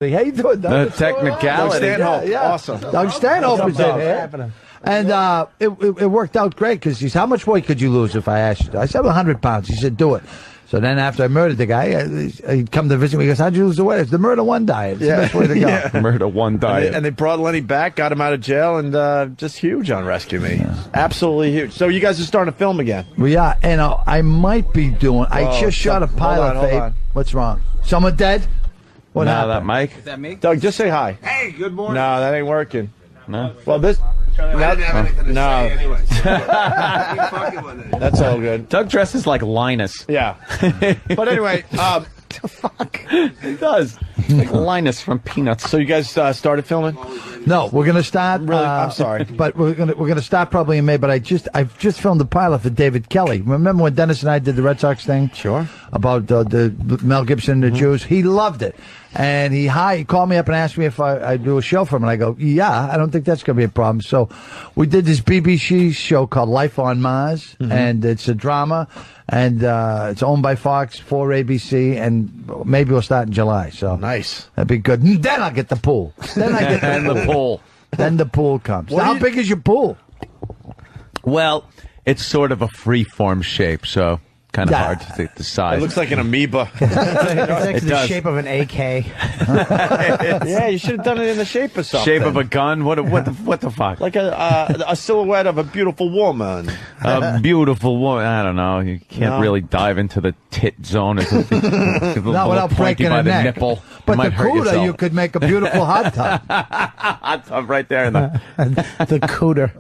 How you doing, Doug? Technicality. Doug Stanhope. Yeah. Awesome. Doug Stanhope is in here. And it worked out great because he said, how much weight could you lose if I asked you? I said, 100 pounds. He said, do it. So then after I murdered the guy, he'd come to visit me. He goes, how'd you lose the weight? It's the Murder One diet. It's the best way to go. Yeah. Murder One diet. And they brought Lenny back, got him out of jail, and just huge on Rescue Me. Yeah. Absolutely huge. So you guys are starting to film again? Well, yeah, and I might be doing. I just shot a pilot. Hold on. What's wrong? Someone dead? What happened? That Mike? Is that me? Doug, just say hi. Hey, good morning. No, that ain't working. No. Well, this. I didn't have anything to say anyway. That's all good. Doug dresses like Linus. Yeah. But anyway, Fuck. He does. Like Linus from Peanuts. So you guys started filming? No, we're gonna start. Really? I'm sorry, but we're gonna start probably in May. But I've just filmed the pilot for David Kelly. Remember when Dennis and I did the Red Sox thing? Sure. About the Mel Gibson and the Jews. He loved it, and he called me up and asked me if I do a show for him. And I go, yeah, I don't think that's gonna be a problem. So we did this BBC show called Life on Mars, and it's a drama. And it's owned by Fox for ABC, and maybe we'll start in July. So nice. That'd be good. Then I'll get the pool. Then I get the pool. Then the pool comes. Now, how big is your pool? Well, it's sort of a free-form shape, so kind of hard to decide. It looks like an amoeba. It's the shape of an AK. Yeah, you should have done it in the shape of something. Shape of a gun? What the fuck? Like a silhouette of a beautiful woman. A beautiful woman. I don't know. You can't really dive into the tit zone. Not without breaking by a the neck. nipple. But You might the hurt cooler, yourself. you could make a beautiful hot tub. Hot tub right there in the. The cooter.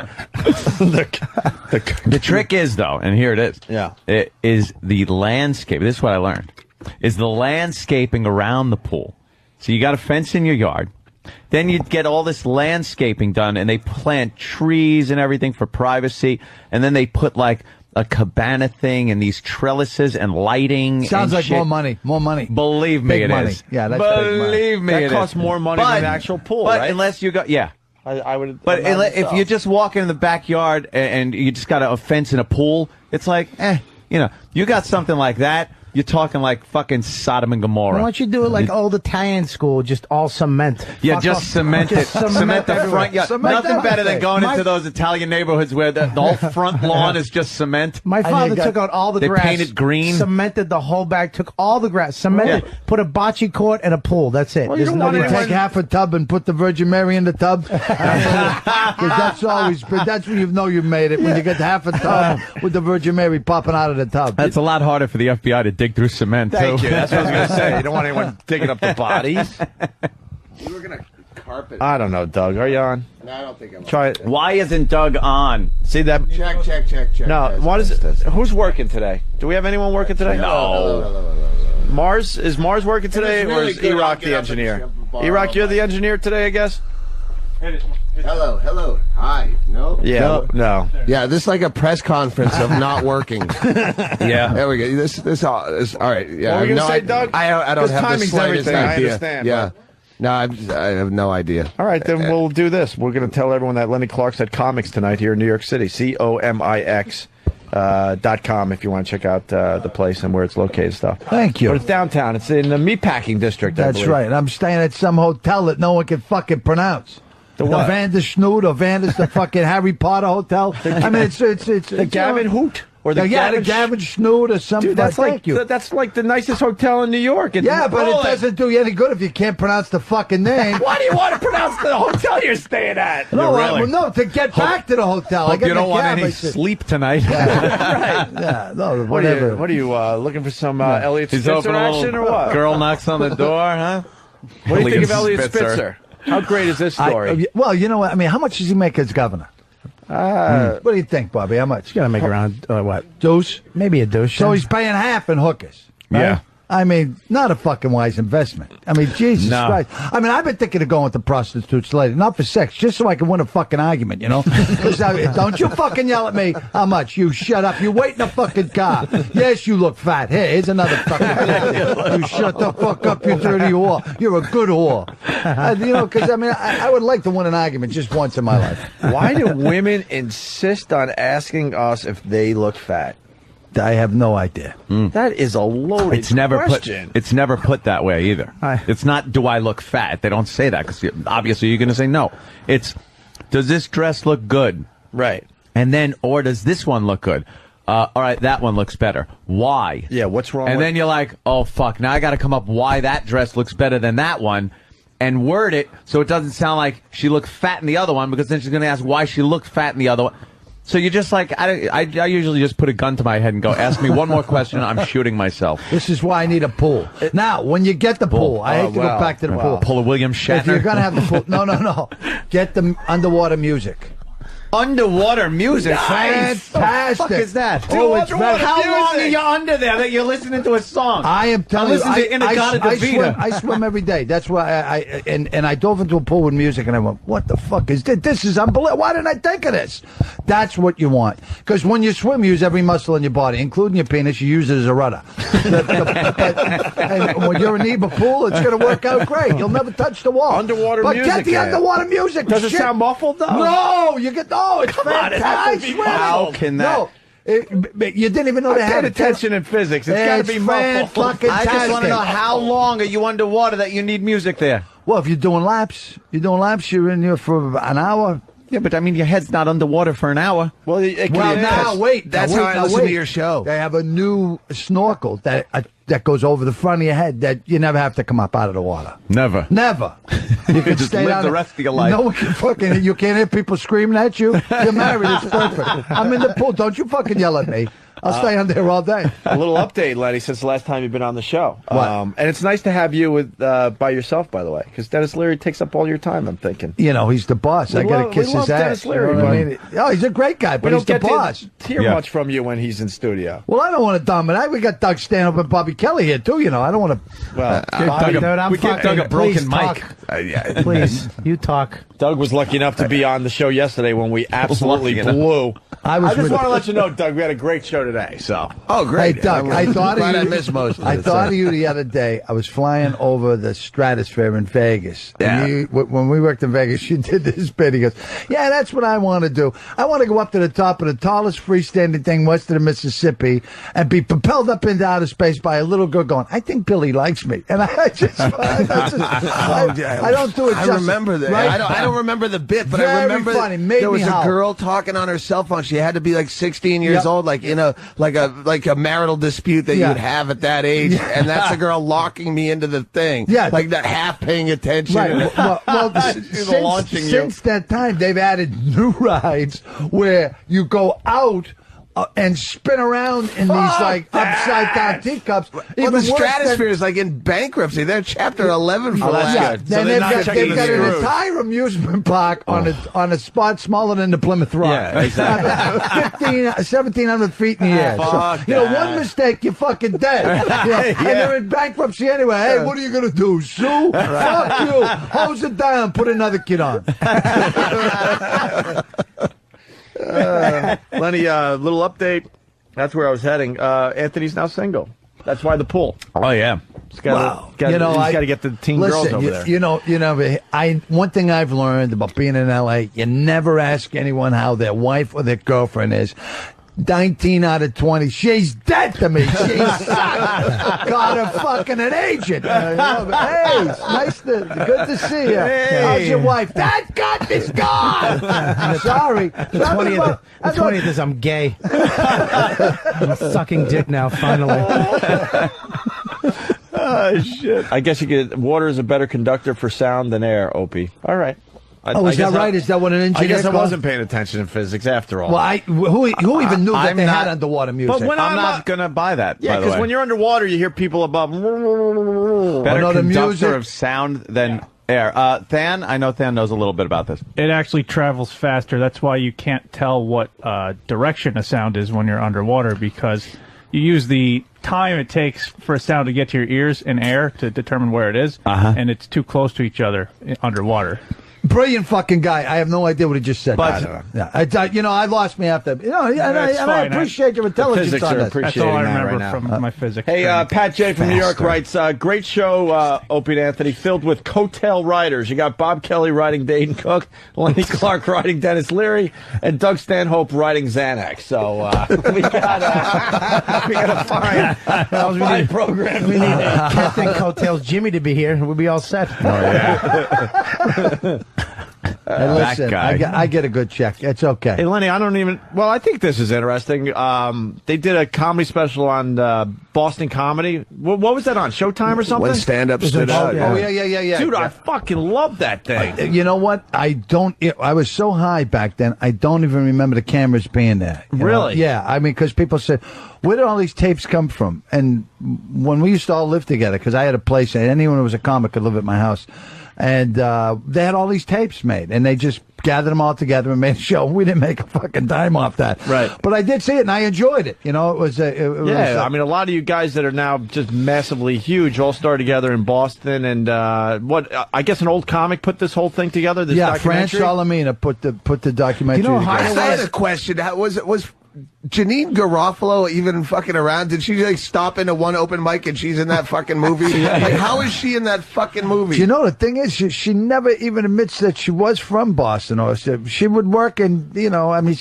The trick is, though, and here it is. Yeah. It is the landscape. This is what I learned. Is the landscaping around the pool. So you got a fence in your yard. Then you get all this landscaping done, and they plant trees and everything for privacy. And then they put like a cabana thing and these trellises and lighting. Sounds and like shit. more money. More money. Believe me, Big it money. is. Yeah, that's big money. Believe me, That it costs is. more money than an actual pool, but right? unless you go, yeah. I would. But imagine if so. you just walk in the backyard and you just got a fence and a pool, it's like, you got something like that. You're talking like fucking Sodom and Gomorrah. Why don't you do it like old Italian school, just all cement? Yeah, Fuck just off. cement it. Just Cement the everywhere. front yard. Cement Nothing better than everything. going into those Italian neighborhoods where the whole front lawn is just cement. My father took out all the They grass. painted green. Cemented the whole back, took all the grass, cemented, put a bocce court and a pool. That's it. Well, you There's don't no want You grass. take half a tub and put the Virgin Mary in the tub. Because that's when you know you've made it, when you get half a tub with the Virgin Mary popping out of the tub. That's a lot harder for the FBI to dig through cement, Thank too. you. That's what I was going to say. You don't want anyone digging up the bodies. You were gonna carpet. I don't know, Doug. Are you on? No, I don't think I'm. Try it. Why isn't Doug on? See that? Check. No. Test, What is it? test. Who's working today? Do we have anyone working today? Hello. Mars is Mars working today, It was or really is good. I'll E-Rock get the up and engineer? jump and borrow E-Rock, you're the my- engineer today, I guess. Hello. Hi. No. Yeah. No. Yeah, this is like a press conference of not working. Yeah. There we go. This all right. Yeah. What were you gonna no, say, Doug? I don't 'Cause have the timing's slightest everything, I idea. understand, Yeah. No, I have no idea. All right, then we'll do this. We're going to tell everyone that Lenny Clarke's at Comics tonight here in New York City. COMIX.com if you want to check out the place and where it's located and stuff. Thank you. But it's downtown. It's in the meatpacking district. I That's believe. right. And I'm staying at some hotel that no one can fucking pronounce. The what? Vander Snood or Vander's the fucking Harry Potter hotel. I mean, it's The Gavin Hoot or the the Gavin Snood or something. Dude, that's Thank you. that's like the nicest hotel in New York. It's Yeah, but it rolling. doesn't do you any good if you can't pronounce the fucking name. Why do you want to pronounce the hotel you're staying at? No, really? no, to get back to the hotel. I Hope get you in don't the want cab, any I said, sleep tonight. Right. Yeah, no, What are whatever. you? What are you looking for? Some Elliot He's Spitzer open a action or little. what? Girl knocks on the door, huh? What do you think of Elliot Spitzer? How great is this story? Well, you know what? I mean, how much does he make as governor? What do you think, Bobby? How much? You gotta make around what? Deuce? Maybe a douche. So he's paying half in hookers. Right? Yeah. I mean, not a fucking wise investment. I mean, Jesus No. Christ. I mean, I've been thinking of going with the prostitutes lately, not for sex, just so I can win a fucking argument, you know? 'Cause don't you fucking yell at me. How much? You shut up. You wait in the fucking car. Yes, you look fat. Here's another fucking thing. You shut the fuck up, you dirty whore. You're a good whore. You know, because, I mean, I would like to win an argument just once in my life. Why do women insist on asking us if they look fat? I have no idea. That is a loaded It's never question. It's never put that way either. It's not, do I look fat? They don't say that because obviously you're going to say no. It's, does this dress look good? Right. And then, or does this one look good? All right, that one looks better. Why? Yeah, what's wrong And with then you're like, oh, fuck, now I got to come up why that dress looks better than that one and word it so it doesn't sound like she looked fat in the other one, because then she's going to ask why she looked fat in the other one. So you're just like, I usually just put a gun to my head and go, ask me one more question, I'm shooting myself. This is why I need a pool. Now, when you get the pool, I hate to go back to the pool. Pull a William Shatner. If you're going to have the pool, no. Get the underwater music. Underwater music. Fantastic. What the fuck is that? Oh, it's very, How long are you under there that you're listening to a song? I am telling you, listen to I swim every day. That's why I dove into a pool with music, and I went, what the fuck is this? This is unbelievable. Why didn't I think of this? That's what you want. Because when you swim, you use every muscle in your body, including your penis. You use it as a rudder. And when you're in Neba pool, it's going to work out great. You'll never touch the wall. Underwater but music. Get the underwater music. Does it sound muffled, though? No, you get... Oh, it's fantastic. How can that? No, you didn't even know they I had paid attention in physics. It's got to be muffled. I just want to know, how long are you underwater that you need music there? Well, if you're doing laps, you're in here for an hour. Yeah, but I mean, your head's not underwater for an hour. Well, That's how I listen to your show. They have a new snorkel that goes over the front of your head that you never have to come up out of the water. Never. You can just stay live down the there. rest of your life. No one can fucking. You can't hear people screaming at you. You're married. It's perfect. I'm in the pool. Don't you fucking yell at me. I'll stay on there all day. A little update, Lenny, since the last time you've been on the show. What? And it's nice to have you with by yourself, by the way, because Dennis Leary takes up all your time, I'm thinking. You know, he's the boss. I got to kiss his ass. Dennis Leary, You know what I mean? Oh, he's a great guy, but We he's don't the get boss. to hear much from you when he's in studio. Well, I don't want to dominate. We got Doug Stanhope and Bobby Kelly here, too. You know, I don't want to... Well, Bobby, dude, I'm we give Doug a broken please mic. talk. Please, you talk. Doug was lucky enough to be on the show yesterday when we absolutely Lucky enough. blew. I just want to let you know, Doug, we had a great show today. So, Oh, great. Hey, Doug, I thought glad of I you. missed most of I it, thought so. of you the other day. I was flying over the stratosphere in Vegas. Yeah. And when we worked in Vegas, you did this bit. He goes, yeah, that's what I want to do. I want to go up to the top of the tallest freestanding thing west of the Mississippi and be propelled up into outer space by a little girl going, I think Billy likes me. And I don't do it I justice, remember that. right? I don't remember the bit, but Very I remember funny. Made there was me a howl. girl talking on her cell phone. She had to be like 16 years Yep. old, like in a marital dispute that Yeah. you'd have at that age, and that's a girl locking me into the thing. Yeah. like that, half paying attention. Right. Well, since that time, they've added new rides where you go out and spin around in these like upside down teacups. Well, Even the worse stratosphere is like in bankruptcy. They're Chapter 11 for that's that. good. Then So they've they're not got, checking the an screws. entire amusement park on a spot smaller than the Plymouth Rock. Yeah, exactly. 1,700 feet in the air. Fuck So, that. one mistake, you're fucking dead. And they're in bankruptcy anyway. Hey, what are you going to do? Sue? Fuck you. Hose it down. Put another kid on. Lenny, little update. That's where I was heading. Anthony's now single. That's why the pool. Oh, yeah. He's got to get the teen girls over there. You know, one thing I've learned about being in L.A., you never ask anyone how their wife or their girlfriend is. 19 out of 20, she's dead to me. She's got her fucking an agent. Hey, it's good to see you. Hey. How's your wife? That gut is gone. Sorry. The 20th is I'm gay. I'm sucking dick now, finally. Oh, shit. I guess water is a better conductor for sound than air, Opie. All right. Is that right? Is that what an engineer I guess I calls? wasn't paying attention in physics after all. Well, who even knew that I'm they not- had underwater music? But when I'm not going to buy that, Yeah, by the because way. when you're underwater, you hear people above. Better know the conductor music. of sound than air. Than, I know Than knows a little bit about this. It actually travels faster. That's why you can't tell what direction a sound is when you're underwater, because you use the time it takes for a sound to get to your ears in air to determine where it is, and it's too close to each other underwater. Brilliant fucking guy. I have no idea what he just said. But- I don't know. Yeah, I lost me after. And I fine. appreciate your intelligence physics on are this. appreciated. That's all I that remember right from my physics. Hey, training. Pat J from New York writes, great show, Opie and Anthony, filled with coattail riders. You got Bob Kelly riding Dayton Cook, Lenny Clarke riding Dennis Leary, and Doug Stanhope riding Xanax. So we got a fine program. We need Captain Coattails Jimmy to be here. We'll be all set. Hey, listen, guy. I get a good check. It's okay. Hey, Lenny, I think this is interesting. They did a comedy special on Boston comedy. What was that on? Showtime or something? When stand-up stood Oh, out. yeah. Dude, I fucking love that thing. You know what? I was so high back then, I don't even remember the cameras being there. You know? Really? Yeah. I mean, because people said, where did all these tapes come from? And when we used to all live together, because I had a place, and anyone who was a comic could live at my house. And they had all these tapes made, and they just gathered them all together and made a show. We didn't make a fucking dime off that. Right. But I did see it, and I enjoyed it. You know, it was... I mean, a lot of you guys that are now just massively huge all started together in Boston, and I guess an old comic put this whole thing together, this Fran documentary? Salamina put the documentary You know how together. I had a question. Was Janine Garofalo even fucking around? Did she like stop into one open mic and she's in that fucking movie? Like, how is she in that fucking movie? You know, the thing is, she never even admits that she was from Boston, or she would work in, she'd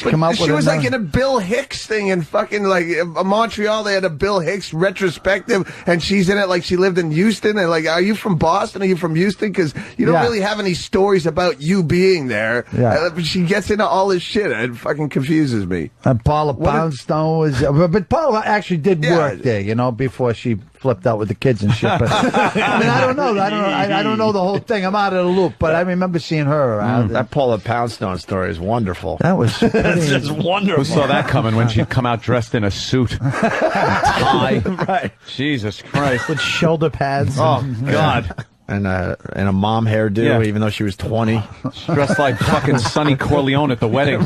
come out with she was a like in a Bill Hicks thing in fucking like Montreal. They had a Bill Hicks retrospective, and she's in it like she lived in Houston. And like, are you from Boston? Are you from Houston? Because you don't really have any stories about you being there. Yeah. She gets into all this shit. It fucking confuses me. And Paula Poundstone was, but Paula actually did work there, before she flipped out with the kids and shit. But I mean, I don't know. I don't know the whole thing. I'm out of the loop, but I remember seeing her around. That Paula Poundstone story is wonderful. That was That's just wonderful. Who saw that coming when she'd come out dressed in a suit and tie? Right. Jesus Christ. With shoulder pads. Oh, God. And a mom hairdo, even though she was 20. Dressed like fucking Sonny Corleone at the wedding.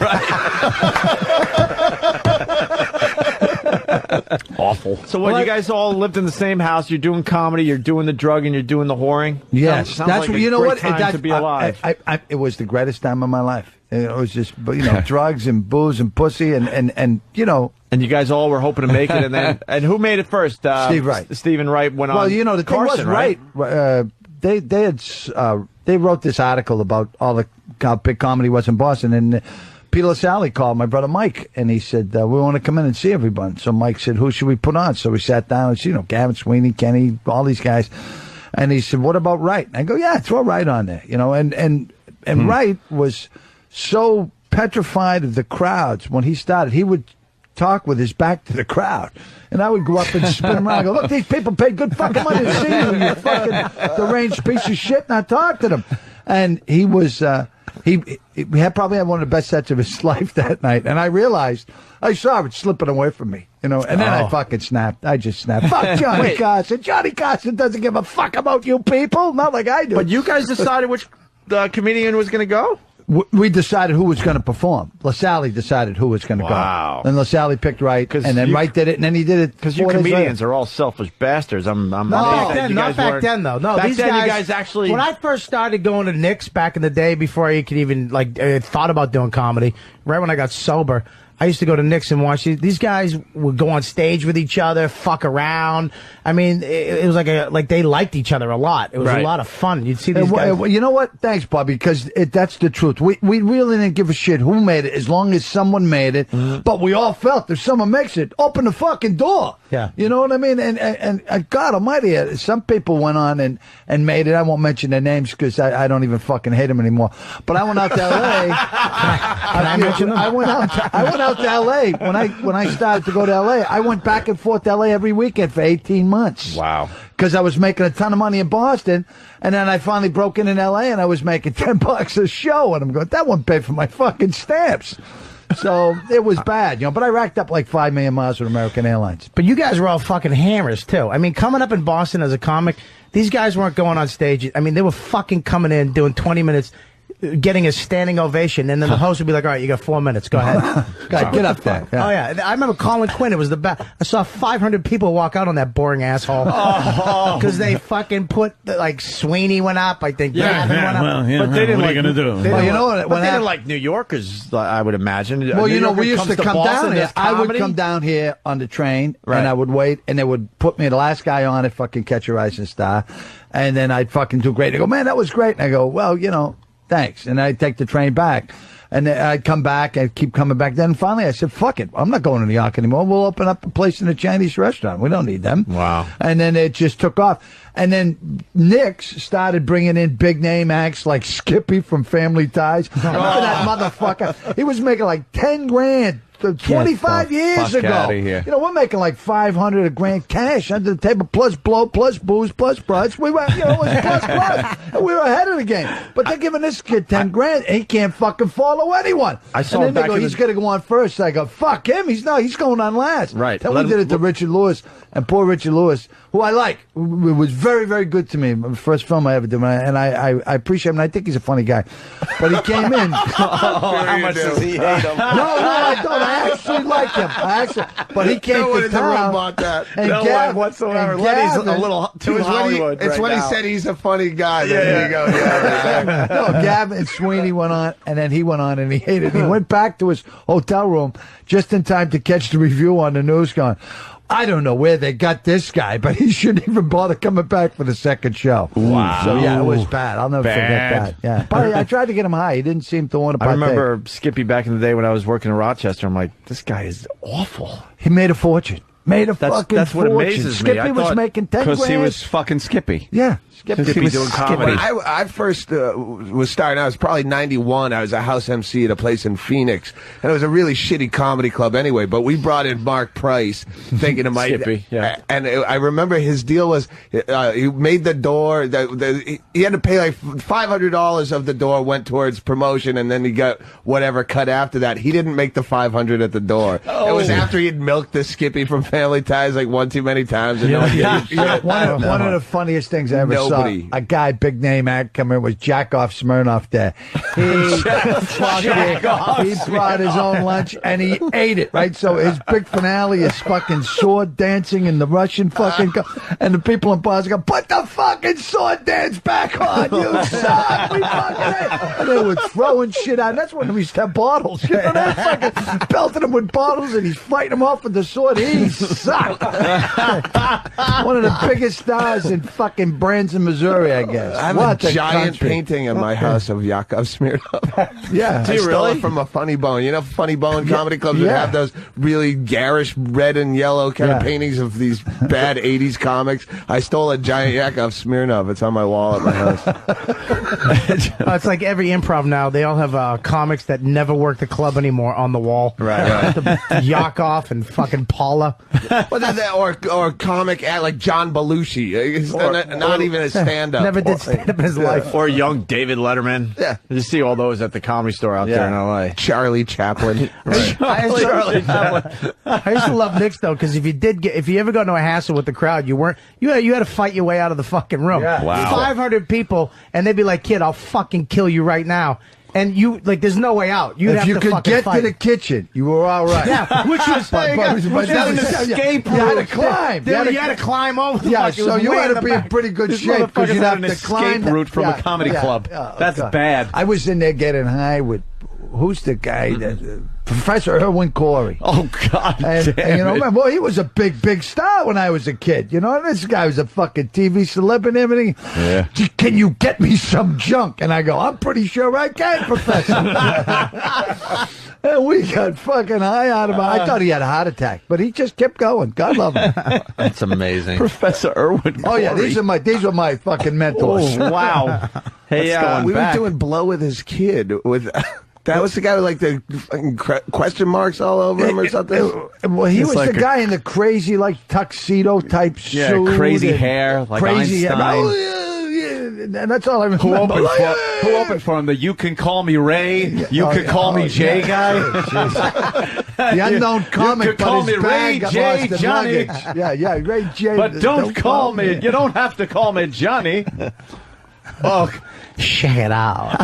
Awful. So you guys all lived in the same house? You're doing comedy, you're doing the drug, and you're doing the whoring? Yes, Sounds that's like you a know great what? time to be alive. It was the greatest time of my life. It was just, drugs and booze and pussy and. And you guys all were hoping to make it, and then and who made it first? Steve Wright. Stephen Wright went on. Well, the Carson, thing was Wright. They wrote this article about how big comedy was in Boston, and Peter LaSalle called my brother Mike, and he said, we want to come in and see everyone. So Mike said, who should we put on? So we sat down and, Gavin Sweeney, Kenny, all these guys. And he said, what about Wright? And I go, yeah, throw Wright on there, and Wright was so petrified of the crowds when he started. He would talk with his back to the crowd. And I would go up and spin him around and go, look, these people paid good fucking money to see you fucking deranged piece of shit, and I talked to them. And he was, he probably had one of the best sets of his life that night. And I realized, I saw it slipping away from me, and then I fucking snapped. I just snapped. Fuck Johnny Carson. Johnny Carson doesn't give a fuck about you people, not like I do. But you guys decided which comedian was going to go? We decided who was going to perform. LaSalle decided who was going to Wow. go. And LaSalle picked Wright, and then Wright did it, and then he did it. Because you comedians are all selfish bastards. I'm amazed that you Not guys back weren't- then, though. No, back these then guys, you guys actually. When I first started going to Nick's back in the day, before I could even thought about doing comedy, right when I got sober, I used to go to Nick's and watch these guys would go on stage with each other, fuck around. I mean, it was like they liked each other a lot. It was a lot of fun. You'd see these guys. You know what? Thanks, Bobby, because that's the truth. We really didn't give a shit who made it, as long as someone made it. Mm-hmm. But we all felt if someone makes it, open the fucking door. Yeah. You know what I mean? And God Almighty, some people went on and made it. I won't mention their names because I don't even fucking hate them anymore. But I went out to L.A. Can I mention them? I went out to L.A. when I started to go to L.A. I went back and forth to L.A. every weekend for 18 months. Wow. Because I was making a ton of money in Boston, and then I finally broke in L.A. and I was making $10 a show, and I'm going, that won't pay for my fucking stamps. So it was bad, but I racked up like 5 million miles with American Airlines. But you guys were all fucking hammers, too. I mean, coming up in Boston as a comic, these guys weren't going on stage. I mean, they were fucking coming in, doing 20 minutes. getting a standing ovation, and then the host would be like, "All right, you got 4 minutes. Go ahead." Get up there. Oh yeah, I remember Colin Quinn. It was the best. I saw 500 people walk out on that boring asshole because they fucking put like Sweeney went up. I think Gavin went up. Well, yeah, But they didn't what like. are you gonna do? Well, you know what? But When they I- didn't like New Yorkers, I would imagine. Well, New you know, Yorker we used comes to come Boston, down here. does I would comedy? come down here on the train, Right. and I would wait, and they would put me the last guy on at fucking Catch a Rising Star, and then I'd fucking do great. They go, man, that was great. And I go, well, you know, thanks. And I'd take the train back. And then I'd come back and keep coming back. Then finally I said, fuck it. I'm not going to New York anymore. We'll open up a place in a Chinese restaurant. We don't need them. Wow. And then it just took off. And then Nick's started bringing in big name acts like Skippy from Family Ties. Remember that motherfucker? He was making like 10 grand. 25 years fuck ago. outta here. You know, we're making like 500 a grand cash under the table, plus blow, plus booze, plus brunch. We were, you know, it was plus. And we were ahead of the game. But they're giving this kid 10 grand. He can't fucking follow anyone. I saw and then him they back go, in he's the- going to go on first. I go, fuck him. He's going on last. Right. Then Let we did him- it to Richard Lewis. And poor Richard Lewis, who I like, was very, very good to me. The first film I ever did. And I appreciate him. And I think he's a funny guy. But he came in. How much does he hate him? No, I don't. I actually like him. But he came No one to in the room town. bought that. And No Gav- one whatsoever. and Lenny's Gavin- a little too Hollywood. It's right when now. he said he's a funny guy. There you go. Yeah. No, Gavin and Sweeney went on, and then he went on and he hated it. He went back to his hotel room just in time to catch the review on the news going, I don't know where they got this guy, but he shouldn't even bother coming back for the second show. Wow. So, yeah, it was bad. I'll never forget Bad. that. Yeah. But I tried to get him high. He didn't seem to want to I partake. remember Skippy back in the day when I was working in Rochester. I'm like, this guy is awful. He made a fortune. Made a That's- fucking that's what fortune. amazes me. Skippy I was thought- making 10 grand. Because he was fucking Skippy. Yeah. Skippy Skippy was doing comedy. When I first was starting, I was probably 91. I was a house MC at a place in Phoenix, and it was a really shitty comedy club anyway. But we brought in Mark Price, thinking it might. Skippy, yeah. And I remember his deal was he made the door. He had to pay like $500 of the door went towards promotion, and then he got whatever cut after that. He didn't make the 500 at the door. It was after he'd milked the Skippy from Family Ties like one too many times. And no one gave a shit. One of the funniest things I ever Nobody. saw, a guy, big name act, come in was Jackoff Smirnoff there. He brought his own lunch and he ate it, right? So his big finale is fucking sword dancing and the Russian fucking, and the people in bars go, put the fucking sword dance back on, you suck! We fucking ate. And they were throwing shit out. That's when we used to have bottles. You know, they're fucking belting him with bottles and he's fighting him off with the sword. He sucked. One of the biggest stars in fucking Branson, Missouri, I guess. I have What a giant country. painting in my house of Yakov Smirnoff. Yeah. I stole it from a Funny Bone. You know, Funny Bone comedy clubs would yeah. have those really garish red and yellow kind of Yeah. paintings of these bad 80s comics. I stole a giant Yakov Smirnoff. It's on my wall at my house. It's like every improv now. They all have comics that never work the club anymore on the wall. Right. Yakov and fucking Paula. or comic at like John Belushi. He's not even a stand-up. Never did stand up in his life. Or young David Letterman. Yeah. You see all those at the Comedy Store out there in L.A. Charlie Chaplin. I used to love Nick's though, because if you ever got into a hassle with the crowd, you had to fight your way out of the fucking room. Yeah. Wow. 500 people, and they'd be like, "Kid, I'll fucking kill you right now." And there's no way out. You'd If have you to could fucking get fight. to the kitchen, you were all right. Yeah, which was But which that was an was- escape you had route. to climb. You had to climb over. The Yeah, fuck. It so was you way had in to the be in back. pretty good This shape because motherfucker's you'd had have an to climb. escape route from a comedy club. That's God. bad. I was in there getting high with who's the guy that Professor Erwin Corey. Oh, God And damn you know, it. man, well, he was a big star when I was a kid. You know, and this guy was a fucking TV celeb and everything. Yeah. Can you get me some junk? And I go, I'm pretty sure I can, Professor. And we got fucking high out of him. I thought he had a heart attack, but he just kept going. God love him. That's amazing. Professor Irwin. Oh yeah, these are my fucking mentors. Oh, wow. Hey, we back. were doing Blow with his kid with. That was the guy with like the fucking question marks all over him or something. Well, he It's was like the a- guy in the crazy like tuxedo type Yeah, suit. crazy and hair, like crazy Einstein. hair. Oh, yeah, and that's all I remember. Who opened, Oh, yeah. who opened for him? The You Can Call Me Ray, You Can Call Me Jay guy? The unknown comic, could but call his me bag Ray got J. lost in Johnny. luggage. Yeah, Ray J. But don't call me. You don't have to call me Johnny. Oh, Check it out.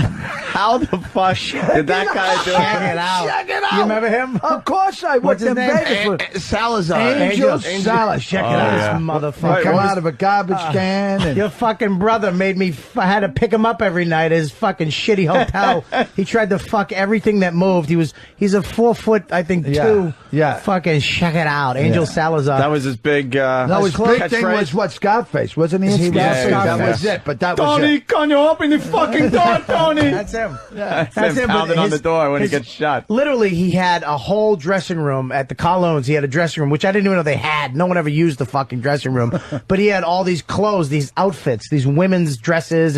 How the fuck did that guy do Check it out. Check it out. You remember him? Of course I What's his in name? Vegas. Salazar. Angel Salazar. Check it out. This motherfucker. Come out of a garbage can. And Your fucking brother made me. I had to pick him up every night at his fucking shitty hotel. He tried to fuck everything that moved. He's a 4 foot, I think, 2. Yeah. Fucking check it out, Angel Salazar. That was his big. no, his big thing catchphrase. was what Scarface, wasn't he? He was Scarface. That Scarface. was it. But that was Tony, it. can you open the fucking door, Tony? That's him. That's That's him him, but pounding on the door when he his- gets shot. Literally, he had a whole dressing room at the Colognes. He had a dressing room, which I didn't even know they had. No one ever used the fucking dressing room. But he had all these clothes, these outfits, these women's dresses,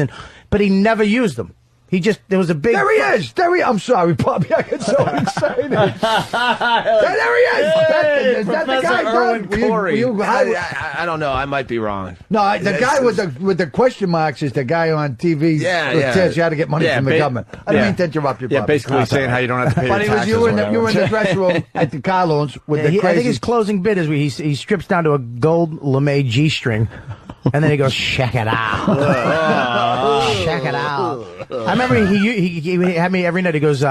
but he never used them. There was a big... There he is. I'm sorry, Bobby. I get so excited. There he is. That's the guy. Erwin Corey. I don't know. I might be wrong. No, the guy with the question marks is the guy on TV that tells you how to get money from the government. I didn't mean to interrupt you, Bobby. Yeah, basically saying how you don't have to pay But the it was taxes. you or in whatever. the dressing room at the Colognes with the I crazy. think his closing bit is where he strips down to a gold lame G-string, and then he goes, check it out. Check it out. I remember he had me every night. He goes,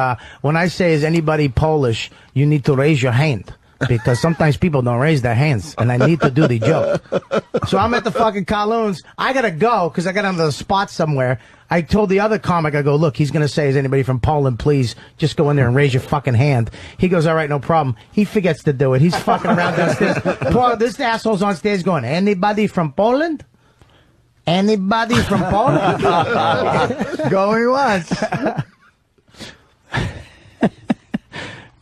when I say, is anybody Polish, you need to raise your hand. Because sometimes people don't raise their hands, and I need to do the joke. So I'm at the fucking Colognes. I gotta go, because I got on the spot somewhere. I told the other comic, I go, look, he's gonna say, is anybody from Poland, please just go in there and raise your fucking hand. He goes, all right, no problem. He forgets to do it. He's fucking around downstairs. This asshole's on stage going, anybody from Poland? Anybody from Poland? Going once.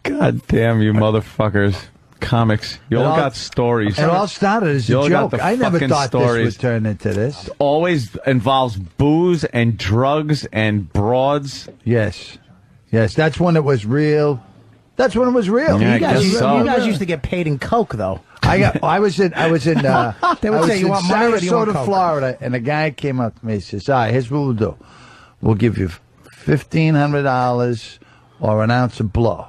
God damn you motherfuckers. Comics. You all got stories. It all started as a You all got joke. the I never fucking thought stories. this would turn into this. Always involves booze and drugs and broads. Yes. That's when it was real. That's when it was real. Yeah, I You guys, guess so. you guys used to get paid in coke, though. I was in They would I say, you was want in money or do you want Sarasota, coke? Florida, and a guy came up to me and says, all right, here's what we'll do. We'll give you $1,500 or an ounce of blow.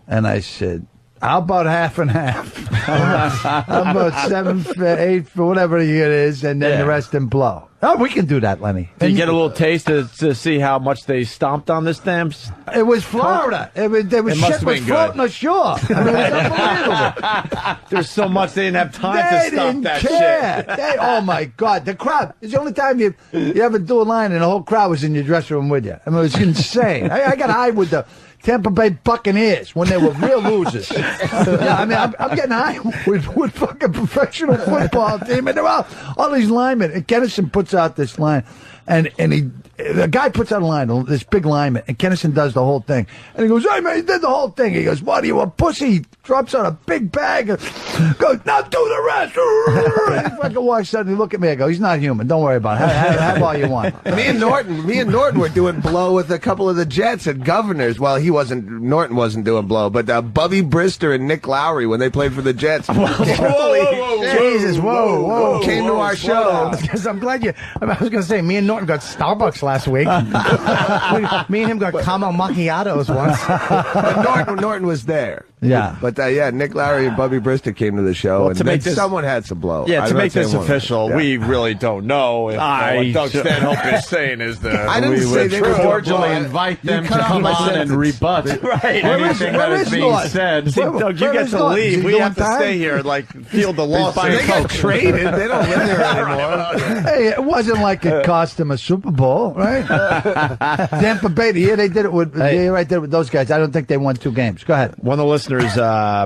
And I said, how about half and half? How about 7, 8, whatever it is, and then the rest in blow. Oh, we can do that, Lenny. Did you get a little taste to see how much they stomped on the stamps? It was Florida. There was It must shit have was been floating good. ashore. I mean, it was unbelievable. There's so much they didn't have time to They stop didn't that care. shit. Oh my God, the crowd. It's the only time you ever do a line and the whole crowd was in your dressing room with you. I mean, it was insane. I got high with the Tampa Bay Buccaneers when they were real losers. Yeah, I mean, I'm getting high with fucking professional football team, and they're all these linemen. And Kennison puts out this line, and the guy puts out a line, this big lineman, and Kennison does the whole thing. And he goes, hey, man, he did the whole thing. He goes, what are you, a pussy? He drops out a big bag and goes, now do the rest. And he fucking walks out and he look at me. I go, he's not human. Don't worry about it. Have all you want. Me and Norton were doing blow with a couple of the Jets and Governors. Well, Norton wasn't doing blow, but Bubby Brister and Nick Lowry, when they played for the Jets. Jesus, whoa. Came to our show. Because I'm glad I was going to say, me and Norton got Starbucks last week. Me and him got caramel macchiatos once. But Norton was there. Yeah. But Nick Lowry and Bubby Brister came to the show, and to make this- someone had some blow. Yeah, I'm to not make this saying one. official, Yeah. we really don't know if what Doug Stanhope is saying is the. I didn't we say would they were doing Cordially blow. invite You them to cut off come my on and sentence. rebut anything that is being Norton? said. See, Doug, you Where get is to Norton? Is leave. he We doing have to time? stay here and field the lawsuit. They got traded. They don't live there anymore. Hey, it wasn't like it cost them a Super Bowl, right? Tampa Bay, the year they did it with, the year I did it with those guys, I don't think they won 2 games. Go ahead. One of the listeners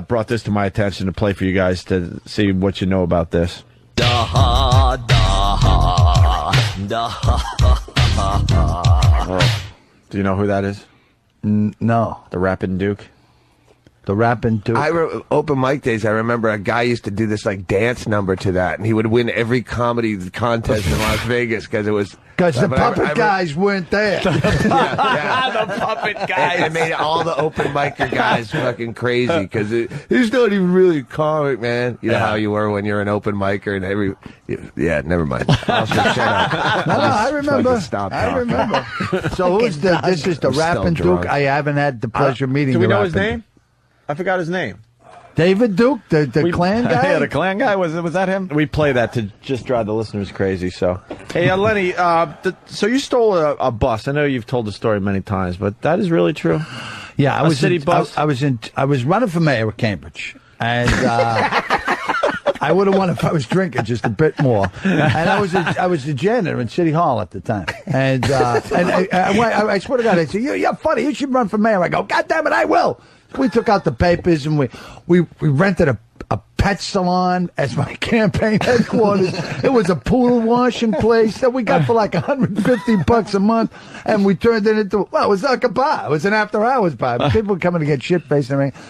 brought this to my attention to play for you guys to see what you know about this. Do you know who that is? No. The Rappin' Duke? The rapping too. Open mic days, I remember a guy used to do this dance number to that, and he would win every comedy contest in Las Vegas because it was. Because the but puppet guys weren't there. Yeah. The puppet guy. It made all the open micer guys fucking crazy because he's not even really a comic, man. You know how you were when you're an open micer and yeah, never mind. I'll just shut up. No, I remember. Fucking stop I talking. remember. So this is the I'm still rapping Duke. drunk. I haven't had the pleasure of meeting Do we the know his Rappin' name? I forgot his name. David Duke, the Klan guy? Yeah, the Klan guy. Was that him? We play that to just drive the listeners crazy. So, hey, Lenny, so you stole a bus. I know you've told the story many times, but that is really true. Yeah, I was city bus. I was running for mayor of Cambridge, and I would have won if I was drinking just a bit more. And I was the janitor in City Hall at the time, and I swear to God, they said, "You're funny. You should run for mayor." I go, "God damn it, I will." So we took out the papers and we rented a pet salon as my campaign headquarters. It was a poodle washing place that we got for like $150 a month, and we turned it into, well, it was like a bar. It was an after-hours bar. People were coming to get shit-faced and everything.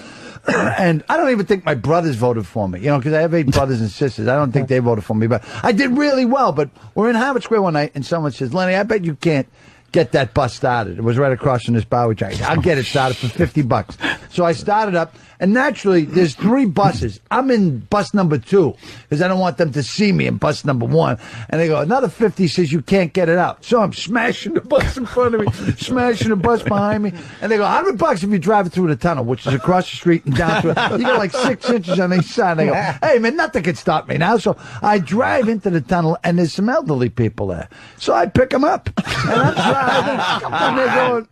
And I don't even think my brothers voted for me, because I have 8 brothers and sisters. I don't think they voted for me, but I did really well. But we're in Harvard Square one night, and someone says, "Lenny, I bet you can't get that bus started." It was right across from this bar we drank. "I'll get it started for $50. So I started up, and naturally, there's 3 buses. I'm in bus number 2 because I don't want them to see me in bus number 1. And they go, "Another 50 says you can't get it out." So I'm smashing the bus in front of me, smashing the bus behind me, and they go, $100 if you drive it through the tunnel, which is across the street and down to it. You got like 6 inches on each side. And they go, "Hey man, nothing can stop me now." So I drive into the tunnel, and there's some elderly people there. So I pick them up, and I'm driving, and they go,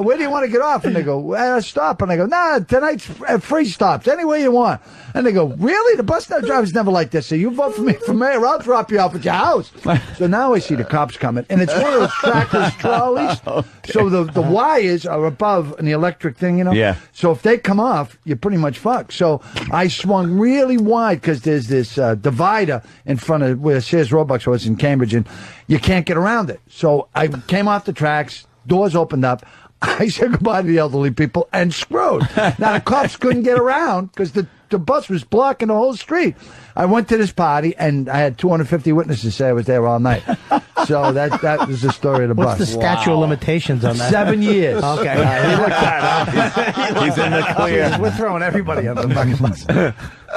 "Where do you want to get off?" And they go, "Stop." And I go, "Nah, tonight's free stops, anywhere you want." And they go, "Really? The bus driver's never like this. So you vote for me for mayor, I'll drop you off at your house." So now I see the cops coming, and it's one of those trackless trolleys. So the wires are above in the electric thing, Yeah. So if they come off, you're pretty much fucked. So I swung really wide because there's this divider in front of where Sears Roebuck was in Cambridge, and you can't get around it. So I came off the tracks, doors opened up. I said goodbye to the elderly people and screwed. Now, the cops couldn't get around because the bus was blocking the whole street. I went to this party, and I had 250 witnesses say I was there all night. So that was the story of the bus. What's the statute of limitations on that? 7 years. Okay. He's in the clear. We're throwing everybody under the fucking bus.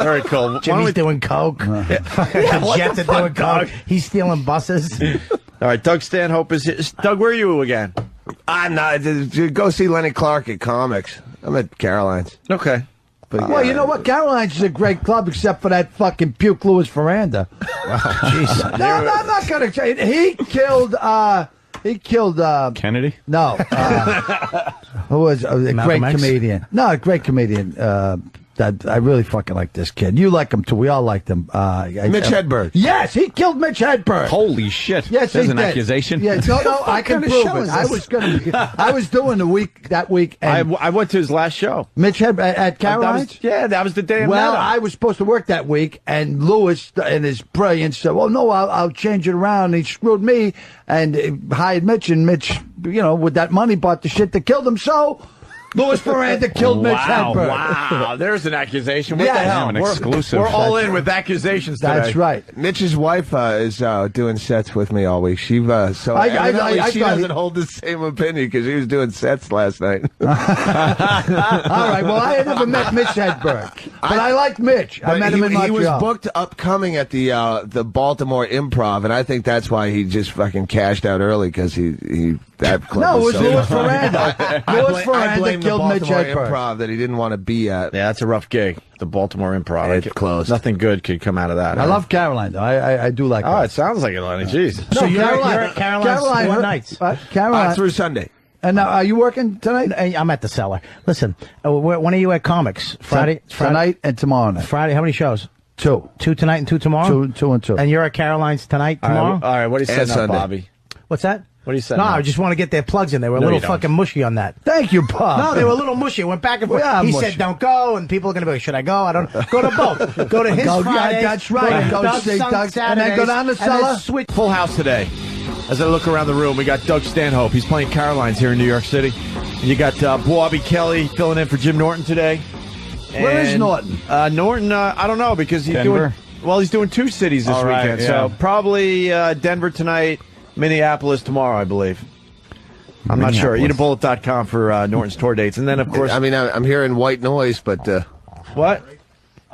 Very cool. Jimmy's doing coke. Jets are doing coke. He's stealing buses. All right, Doug Stanhope is here. Doug, where are you again? I'm not. Go see Lenny Clarke at Comics. I'm at Caroline's. Okay. But, Well, you know what? Caroline's is a great club, except for that fucking Puke Lewis veranda. Jeez. No, I'm not gonna say it. He killed. Kennedy? No. Who was a great X? comedian? No, a great comedian. That I really fucking like this kid. You like him too. We all liked him. Mitch Hedberg. Yes, he killed Mitch Hedberg. Holy shit! Yes, There's he an did. accusation. Yeah, no, I can kind of prove show it. is I this? was I was doing that week. And I went to his last show. Mitch Hedberg at Caroline's. That was the day I Well, met him. I was supposed to work that week, and Lewis, in his brilliance, said, "Well, no, I'll change it around." And he screwed me and hired Mitch, and Mitch, with that money, bought the shit that killed him. So Louis Miranda killed Mitch Hedberg. Wow, there's an accusation. What Yeah, the hell? an exclusive. We're all in with accusations today. That's right. Mitch's wife is doing sets with me all week. She so I evidently she got doesn't it. hold the same opinion because he was doing sets last night. All right. Well, I had never met Mitch Hedberg, but I liked Mitch. I met him in Montreal. He was booked upcoming at the Baltimore Improv, and I think that's why he just fucking cashed out early because he that club. No, it was so Louis Miranda. Louis I Miranda blame the killed Mitch Baltimore Hedberg. Improv that he didn't want to be at. Yeah, that's a rough gig. The Baltimore Improv. It's closed. Nothing good could come out of that. I love Caroline, though. I do like Oh, her. it sounds like it, Lenny. Jeez. No, So you're at Caroline's what nights? Caroline. Through Sunday. And now, are you working tonight? I'm at the cellar. Listen, when are you at Comics? Friday? Tonight and tomorrow night. Friday, how many shows? 2. 2 tonight and 2 tomorrow? 2 and 2. And you're at Caroline's tonight, tomorrow? All right, what are you And setting up, Sunday. Bobby? What's that? What are you saying? No, I just want to get their plugs in. They were a No, little you don't. fucking mushy on that. Thank you, Bob. No, they were a little mushy. Went back and forth. We are He mushy. said, "Don't go," and people are going to be like, "Should I go?" I don't. Go to both. Go to his Go, yeah, Fridays. that's right. Go Go to see Doug's Doug, and then go down to Saturdays, and then cellar. switch. Full house today. As I look around the room, we got Doug Stanhope. He's playing Caroline's here in New York City. And you got Bobby Kelly filling in for Jim Norton today. Where is And, Norton? Norton, I don't know because he's Denver? he's doing 2 cities this All right, weekend. yeah. So probably Denver tonight, Minneapolis tomorrow, I believe. I'm not sure. Eatabullet.com for Norton's tour dates. And then, of course, I mean, I'm hearing white noise, but what?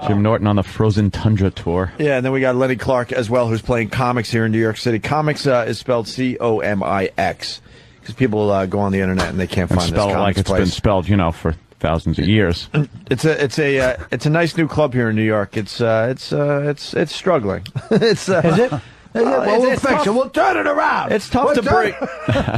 Jim Norton on the Frozen Tundra tour. Yeah, and then we got Lenny Clarke as well, who's playing Comics here in New York City. Comics is spelled Comix because people go on the internet and they can't And find this spell it comics like it's place. been spelled, for thousands of years. It's a nice new club here in New York. It's struggling. Is it? We'll fix it. We'll turn it around. It's tough to break.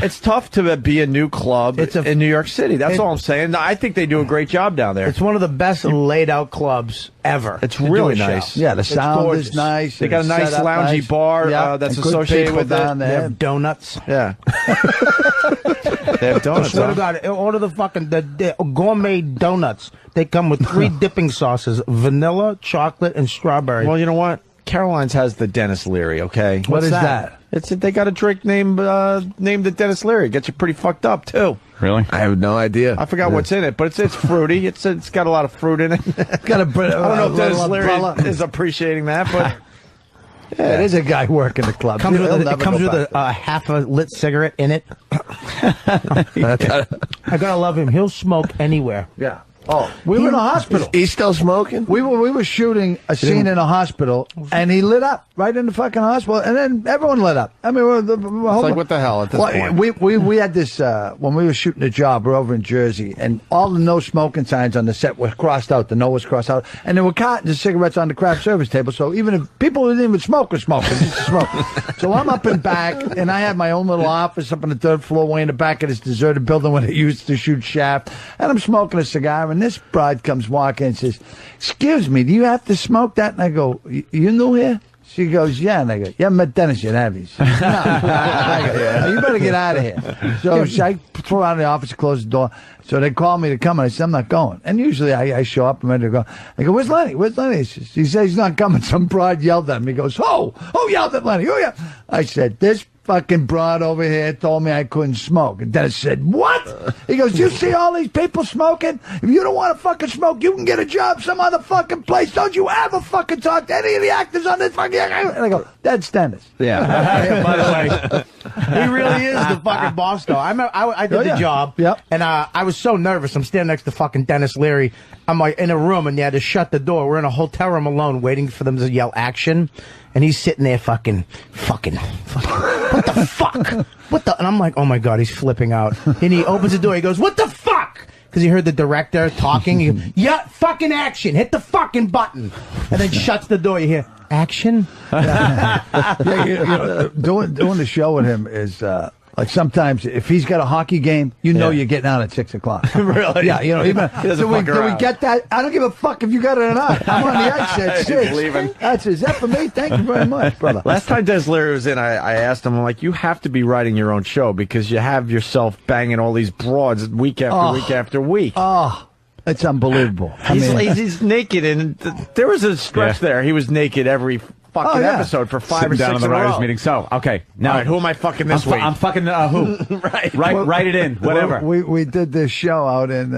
It's tough to be a new club in New York City. That's all I'm saying. I think they do a great job down there. It's one of the best laid out clubs ever. It's really nice. Yeah, the sound is nice. They got a nice loungy bar that's associated with down it. there. They have donuts. Yeah. They have donuts. I swear to God, order the gourmet donuts. They come with 3 dipping sauces: vanilla, chocolate, and strawberry. Well, you know what? Caroline's has the Dennis Leary, okay? What is that? They got a drink named the Dennis Leary. Gets you pretty fucked up, too. Really? I have no idea. I forgot what's in it, but it's fruity. It's got a lot of fruit in it. Got a, I don't know if Dennis Leary is appreciating that, but... Yeah, there's a guy working the club. It comes with a half a lit cigarette in it. I gotta love him. He'll smoke anywhere. Yeah. Oh, we were in a hospital. He's still smoking? We were shooting a scene in a hospital, and he lit up right in the fucking hospital, and then everyone lit up. I mean, it's like, what the hell at this point? We had this, when we were shooting a job, we're over in Jersey, and all the no smoking signs on the set were crossed out. The no was crossed out. And there were cartons of cigarettes on the craft service table, so even if people who didn't even smoke were smoking, just smoke. So I'm up in back, and I had my own little office up on the 3rd floor, way in the back of this deserted building when they used to shoot Shaft, and I'm smoking a cigar, and this bride comes walking and says, "Excuse me, do you have to smoke that?" And I go, "You new here?" She goes, "Yeah." And I go, "You haven't met Dennis yet, have you?" She goes, "No." I go, "Yeah, you better get out of here." So I throw out of the office, close the door. So they call me to come, and I said, "I'm not going." And usually I show up, I'm ready to go. I go, "Where's Lenny? Where's Lenny?" He says he's not coming. Some broad yelled at him. He goes, "Who yelled at Lenny? Who yelled?" I said, "This fucking broad over here told me I couldn't smoke." And Dennis said, "What?" He goes, "You see all these people smoking? If you don't want to fucking smoke, you can get a job some other fucking place. Don't you ever fucking talk to any of the actors on this fucking..." And I go, "That's Dennis." Yeah. By the way, he really is the fucking boss, though. I did the job, and I was so nervous. I'm standing next to fucking Dennis Leary. I'm like in a room, and you had to shut the door. We're in a hotel room alone, waiting for them to yell action. And he's sitting there fucking, what the fuck? What the? And I'm like, oh my God, he's flipping out. And he opens the door, he goes, "What the fuck?" Because he heard the director talking. He goes, "Yeah, fucking action, hit the fucking button." And then shuts the door, you hear, "Action?" Doing the show with him is, like sometimes if he's got a hockey game, you're getting out at 6 o'clock. Really? Yeah, even. Do we get that? I don't give a fuck if you got it or not. I'm on the ice at 6. Is that for me? Thank you very much, brother. Last time Des Leary was in, I asked him, I'm like, you have to be writing your own show because you have yourself banging all these broads week after week after week. Oh, it's unbelievable. He's naked, and there was a stretch there. He was naked every fucking episode for 5 or 6 down in the in a writers' row. meeting. So, okay. Now, all right, who am I fucking this week? I'm fucking who? Right. Write it in. Whatever. We did this show out in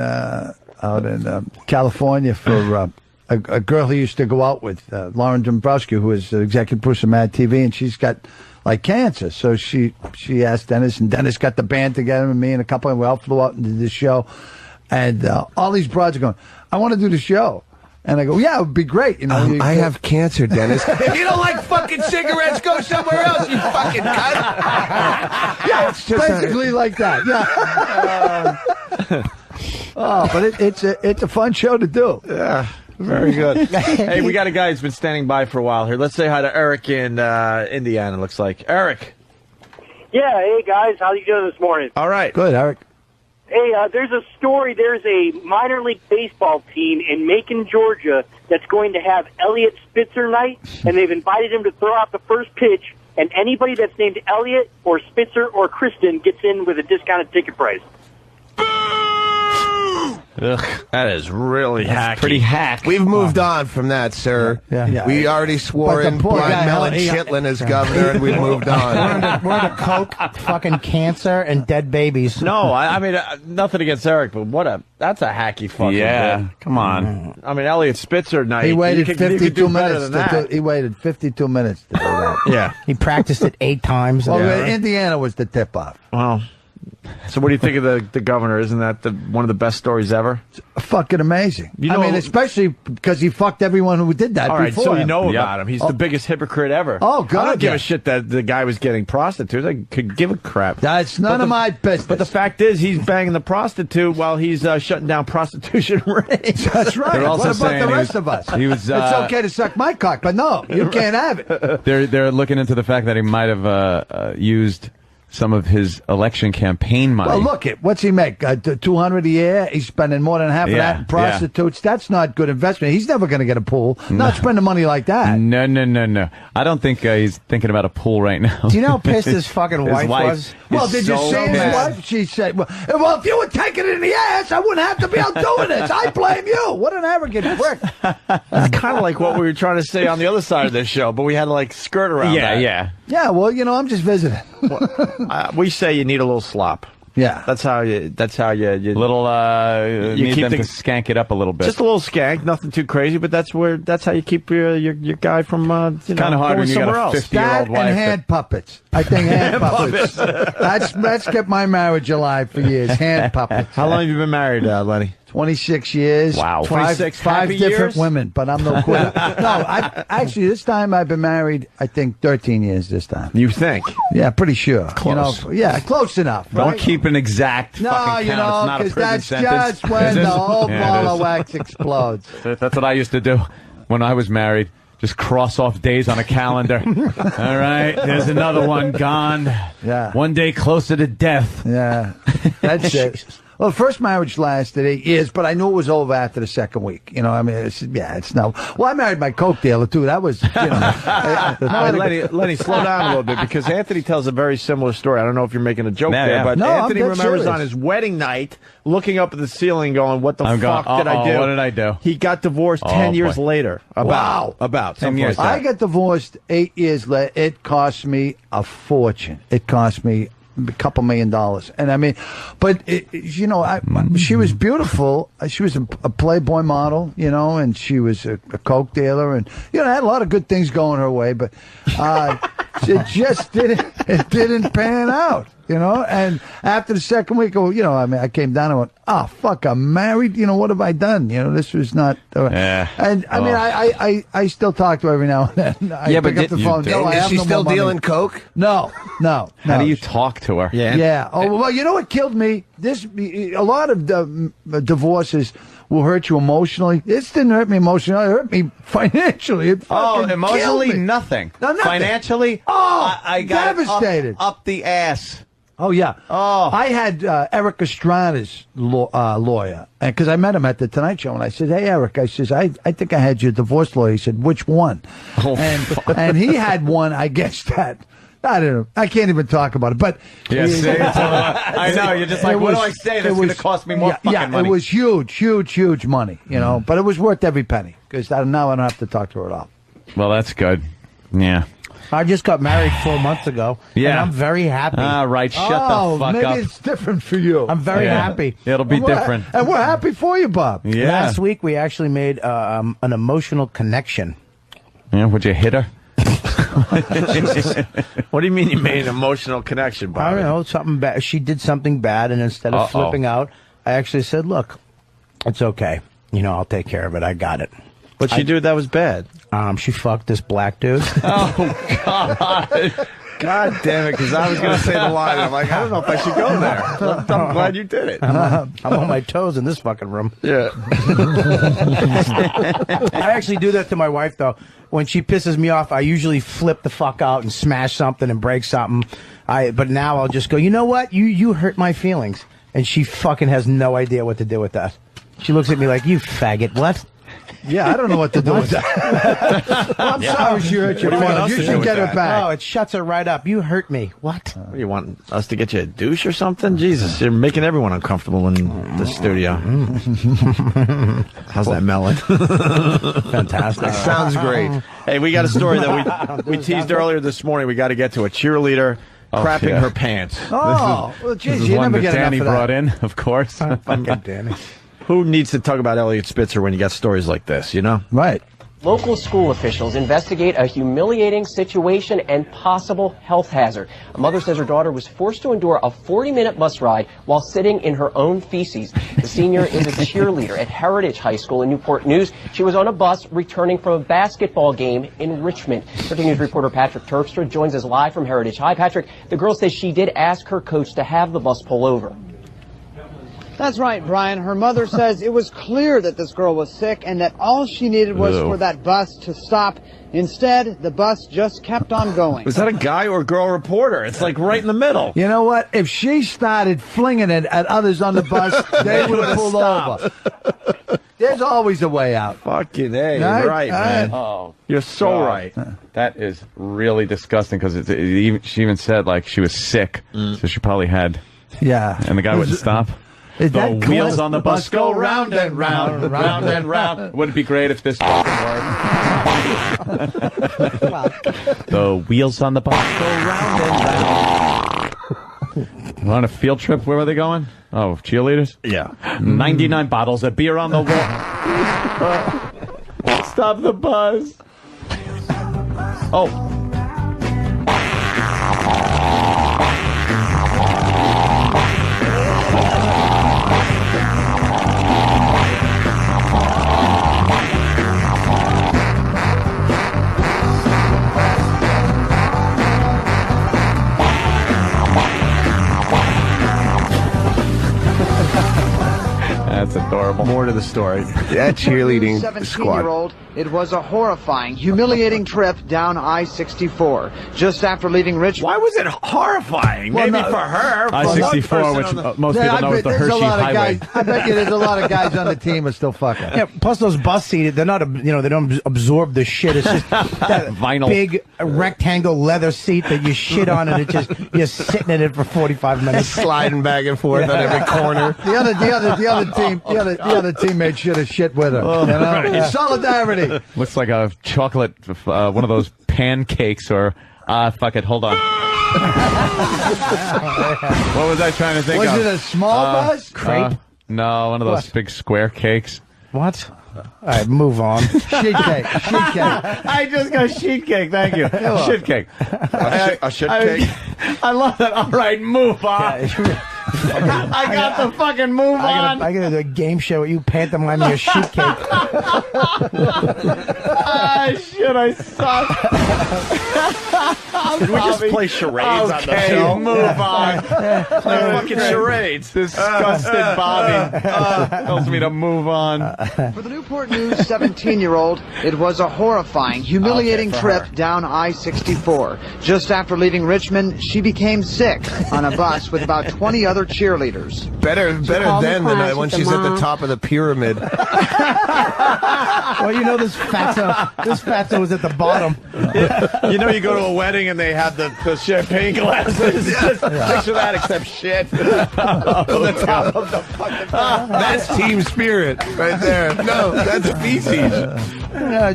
California for a girl who used to go out with Lauren Dombrowski, who is the executive producer of Mad TV, and she's got like cancer. So she asked Dennis, and Dennis got the band together, and me and a couple, and we all flew out and did this show. And all these broads are going, "I want to do the show." And I go, "Yeah, it would be great." You know, I have cancer, Dennis. If you don't like fucking cigarettes, go somewhere else, you fucking cunt. Yeah, it's just basically like that. Yeah. But it's a fun show to do. Yeah. Very good. Hey, we got a guy who's been standing by for a while here. Let's say hi to Eric in Indiana, looks like. Eric. Yeah, hey, guys. How you doing this morning? All right. Good, Eric. Hey, there's a story. There's a minor league baseball team in Macon, Georgia, that's going to have Elliot Spitzer night, and they've invited him to throw out the first pitch, and anybody that's named Elliot or Spitzer or Kristen gets in with a discounted ticket price. Ugh, that is really hacky. Pretty hack. We've moved on from that, sir. Yeah. We already swore in Blind Melon Chitlin as governor, and we've moved on. We're into coke, fucking cancer, and dead babies. No, I mean, nothing against Eric, but that's a hacky fucking bit. Come on. I mean, Elliot Spitzer night. He waited you could 52 do better minutes. than that. He waited 52 minutes to do that. Yeah. He practiced it 8 times. Well, Indiana was the tip-off. Well, So what do you think of the governor? Isn't that one of the best stories ever? Fucking amazing. You know, I mean, especially because he fucked everyone who did that. All right, before so him. you know about him. He's the biggest hypocrite ever. Oh, God, I don't give yeah. a shit that the guy was getting prostitutes. I could give a crap. That's none of my business. But the fact is, he's banging the prostitute while he's shutting down prostitution rings. That's right. They're also what about saying the he rest was- of us? he was, it's okay to suck my cock, but no, you can't have it. They're looking into the fact that he might have used some of his election campaign money. Well, look it. What's he make? 200 a year. He's spending more than half of that in prostitutes. That's not good investment. He's never going to get a pool. Not spending money like that. No. I don't think he's thinking about a pool right now. Do you know how pissed his fucking wife was? Well, did you see his wife? She said, well, if you were taking it in the ass, I wouldn't have to be out doing this. I blame you. What an arrogant prick. That's kind of like what we were trying to say on the other side of this show, but we had to like skirt around that. Yeah, well, I'm just visiting. We say you need a little slop. Yeah. That's how you Little, you need keep them the- to skank it up a little bit. just a little skank, nothing too crazy, but that's how you keep your guy from kind of hard when you got somewhere a else. 50-year-old That wife. and hand puppets. I think hand puppets. That's kept my marriage alive for years. Hand puppets. How long have you been married, Lenny? 26 years. Wow. 26 Five happy different years? women, but I'm no quitter. No, actually, this time I've been married, I think, 13 years this time. You think? Yeah, pretty sure. Close. Yeah, close enough. Don't right? keep an exact No, fucking count. It's not a because prison that's sentence. just when Is the it? whole Yeah, ball it of is. wax explodes. That's what I used to do when I was married. Just cross off days on a calendar. All right, there's another one gone. Yeah. One day closer to death. Yeah, that's it. Well, the first marriage lasted 8 years, but I knew it was over after the second week. I mean, it's no. Well, I married my coke dealer too. That was, Lenny, slow down a little bit because Anthony tells a very similar story. I don't know if you're making a joke there, but No, I'm Anthony dead remembers serious. on his wedding night looking up at the ceiling going, what the fuck did I do? What did I do? He got divorced 10 years later. About 10 years. Like I got divorced 8 years later. It cost me a fortune. It cost me a couple $1 million. And I mean, but she was beautiful. She was a Playboy model, and she was a coke dealer, and had a lot of good things going her way, but it just didn't pan out. And after the second week, I came down and went, oh, fuck, I'm married. What have I done? This was not. And I mean, I still talk to her every now and then. I pick up the phone. No, I Is have she no still more money. dealing coke? No. How do you talk to her? Yeah. Oh, well, you know what killed me? A lot of divorces will hurt you emotionally. This didn't hurt me emotionally. It hurt me financially. It fucking emotionally, killed me. nothing. No, nothing. Financially, Oh, I got devastated. up the ass. Oh, yeah. Oh. I had Eric Estrada's lawyer, because I met him at the Tonight Show, and I said, hey, Eric, I think I had your divorce lawyer. He said, which one? And he had one, I guess, that, I don't know. I can't even talk about it, but... Yeah, see, I know. You're just like, what do I say that's going to cost me more fucking money? It was huge money, but it was worth every penny, because now I don't have to talk to her at all. Well, that's good. Yeah. I just got married 4 months ago. Yeah. And I'm very happy. All right, shut the fuck maybe up. it's different for you. I'm very happy. It'll be different. And we're happy for you, Bob. Yeah. Last week, we actually made an emotional connection. Yeah, would you hit her? What do you mean you made an emotional connection, Bob? I don't know, something bad. She did something bad, and instead of flipping out, I actually said, look, it's okay. I'll take care of it. I got it. What'd she do that was bad? She fucked this black dude. Oh, God. God damn it, because I was going to say the line. I'm like, I don't know if I should go there. I'm glad you did it. I'm on my toes in this fucking room. Yeah. I actually do that to my wife, though. When she pisses me off, I usually flip the fuck out and smash something and break something. But now I'll just go, you know what? You hurt my feelings. And she fucking has no idea what to do with that. She looks at me like, you faggot. What? Yeah, I don't know what to do with that. Well, I'm sorry she hurt you. What do you want us You to do should with get her that? back. Oh, it shuts her right up. You hurt me. What? What do you want us to get you a douche or something? Jesus, you're making everyone uncomfortable in the studio. How's that melon? Fantastic. Sounds great. Hey, we got a story that we teased earlier this morning. We got to get to a cheerleader crapping yeah. her pants. Oh, well, This geez, is you one never that get enough Danny of that. brought in, of course. Fucking Danny. Who needs to talk about Elliot Spitzer when you got stories like this, Right. Local school officials investigate a humiliating situation and possible health hazard. A mother says her daughter was forced to endure a 40-minute bus ride while sitting in her own feces. The senior is a cheerleader at Heritage High School in Newport News. She was on a bus returning from a basketball game in Richmond. 13 News reporter Patrick Terpstra joins us live from Heritage High. Patrick, the girl says she did ask her coach to have the bus pull over. That's right, Brian. Her mother says it was clear that this girl was sick and that all she needed was for that bus to stop. Instead, the bus just kept on going. Was that a guy or girl reporter? It's like right in the middle. You know what? If she started flinging it at others on the bus, they would have pulled over. There's always a way out. Fucking A. Right, man. Oh, you're so right. That is really disgusting because she even said like she was sick, so she probably had. Yeah. And the guy wouldn't stop. Is the that wheels on the bus go round and round, round and round. Wouldn't it be great if this fucking worked? The wheels on the bus go round and round. We're on a field trip. Where were they going? Oh, cheerleaders? Yeah. 99 bottles of beer on the wall. Stop the bus. Oh. That's adorable. More to the story. That cheerleading squad. 17-year-old, it was a horrifying, humiliating trip down I-64. Just after leaving Richmond. Why was it horrifying? Well, Maybe no, for her. I-64, which most people know is the Hershey Highway. I bet you there's a lot of guys on the team are still fucking. Yeah, plus those bus seats, they're not, they don't absorb the shit. It's just that Vinyl. big rectangle leather seat that you shit on, and you're sitting in it for 45 minutes, Sliding back and forth on every corner. The other teammate should have shit with her. You know? Right. Solidarity. Looks like a chocolate, one of those pancakes or, fuck it, hold on. What was I trying to think of? Was it a small bus? Crepe? No, one of those big square cakes. What? All right, move on. Sheet cake. I just got sheet cake, thank you. Shit cake. A shit cake? I love that. All right, move on. I got the fucking move on. I gotta do a game show with you pantomiming your sheet cake. Shit, I suck. Can we just play charades on the show? Move on. Play fucking charades. Disgusted Bobby tells me to move on. For the Newport News 17-year-old, it was a horrifying, humiliating trip down I-64. Just after leaving Richmond, she became sick on a bus with about 20 other cheerleaders. Better then than when she's at the top of the pyramid. Well, this fatso was at the bottom. You know, you go to a wedding and they have the champagne glasses. Just picture that, except shit. On the top of the fucking That's team spirit right there. No, that's feces.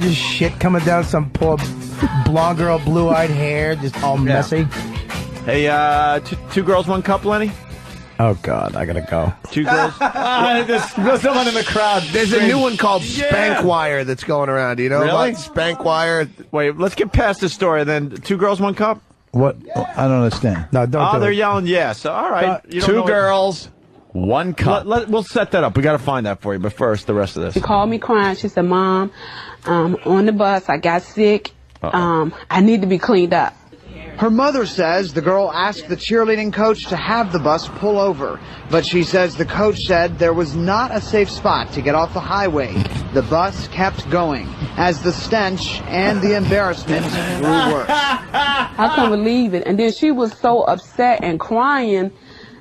Just shit coming down some poor blonde girl, blue-eyed hair, just all messy. Hey, two girls, one cup, Lenny? Oh, God, I gotta go. Two girls? There's someone in the crowd. There's a new one called Spank Wire that's going around. Do you know Really? about Spank Wire? Wait, let's get past the story. Then two girls, one cup? What? I don't understand. No, don't do They're it. yelling yes. All right. You don't know Two girls, one cup. We'll set that up. We got to find that for you. But first, the rest of this. She called me crying. She said, Mom, on the bus, I got sick. I need to be cleaned up. Her mother says the girl asked the cheerleading coach to have the bus pull over, but she says the coach said there was not a safe spot to get off the highway. The bus kept going as the stench and the embarrassment grew worse. I couldn't believe it. And then she was so upset and crying,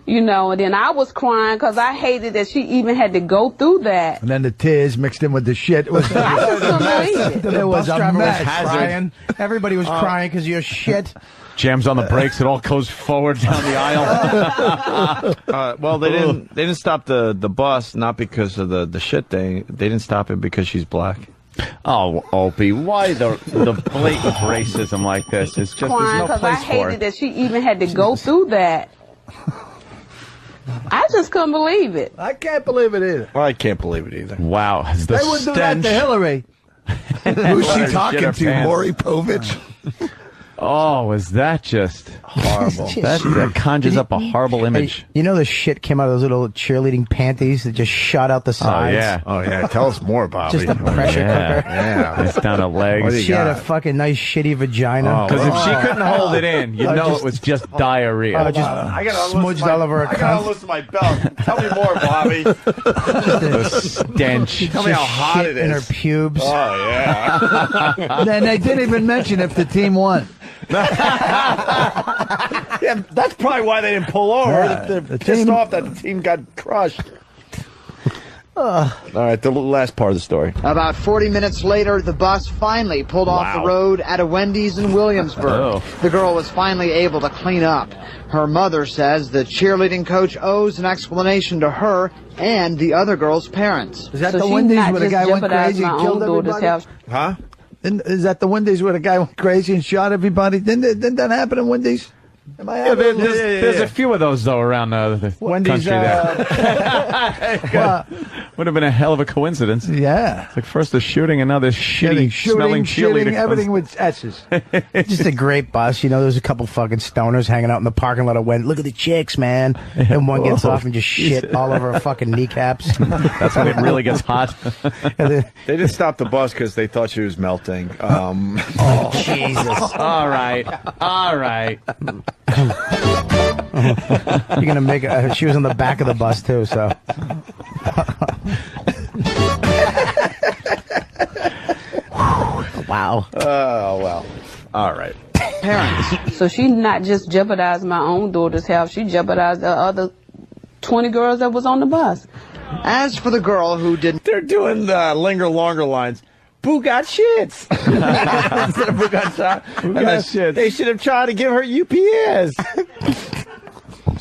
and then I was crying because I hated that she even had to go through that. And then the tears mixed in with the shit. It was I just couldn't believe it. There was Bus a driver was mess. crying. Everybody was crying because of your shit. Jams on the brakes. It all goes forward down the aisle. Well, they didn't stop the bus, not because of the shit thing. They didn't stop it because she's black. Oh, Opie, why the blatant racism like this? It's just Crying there's no because I place for hated it. that she even had to go through that. I just couldn't believe it. I can't believe it either. Well, I can't believe it either. Wow, the They wouldn't do that stench. to Hillary. Who's she Shit talking her to? pants. Maury Povich? Oh, was that just horrible? That conjures up a horrible image. You know the shit came out of those little cheerleading panties that just shot out the sides? Oh, yeah. Tell us more, Bobby. Just a pressure cooker. Yeah. It's down to legs. She had a fucking nice shitty vagina. Because if she couldn't hold it in, you know it was just diarrhea. I gotta smudged all over her I gotta cunt. loosen my belt. Tell me more, Bobby. The stench. Tell me how hot shit it in her is. pubes. Oh, yeah. And they didn't even mention if the team won. Yeah, that's probably why they didn't pull over. Yeah, They're the pissed team- off that the team got crushed. All right, the last part of the story. About 40 minutes later, the bus finally pulled off the road at a Wendy's in Williamsburg. Oh. The girl was finally able to clean up. Her mother says the cheerleading coach owes an explanation to her and the other girl's parents. Is that So the she's Wendy's not where the just guy went jeopardizing crazy and my killed own daughter's everybody? health. Huh? Is that the Wendy's where the guy went crazy and shot everybody? Didn't that happen in Wendy's? Am I Yeah, there's a few of those, though, around the Wendy's, country there. Would have been a hell of a coincidence. Yeah. It's like first the shooting and now this shitty smelling cheerleader. shooting, everything with S's. Just a great bus. You know, there's a couple fucking stoners hanging out in the parking lot of Wendy's. Look at the chicks, man. And one gets off and just shit all over her fucking kneecaps. That's when it really gets hot. They didn't stop the bus because they thought she was melting. Oh, Jesus. All right. You're going to make it. She was on the back of the bus, too, so. Wow. Oh, well. All right. Parents. So she not just jeopardized my own daughter's health, she jeopardized the other 20 girls that was on the bus. As for the girl who didn't... They're doing the linger longer lines. Boo got shits. Instead of Boo got shot. Boo got shits. They should have tried to give her UPS.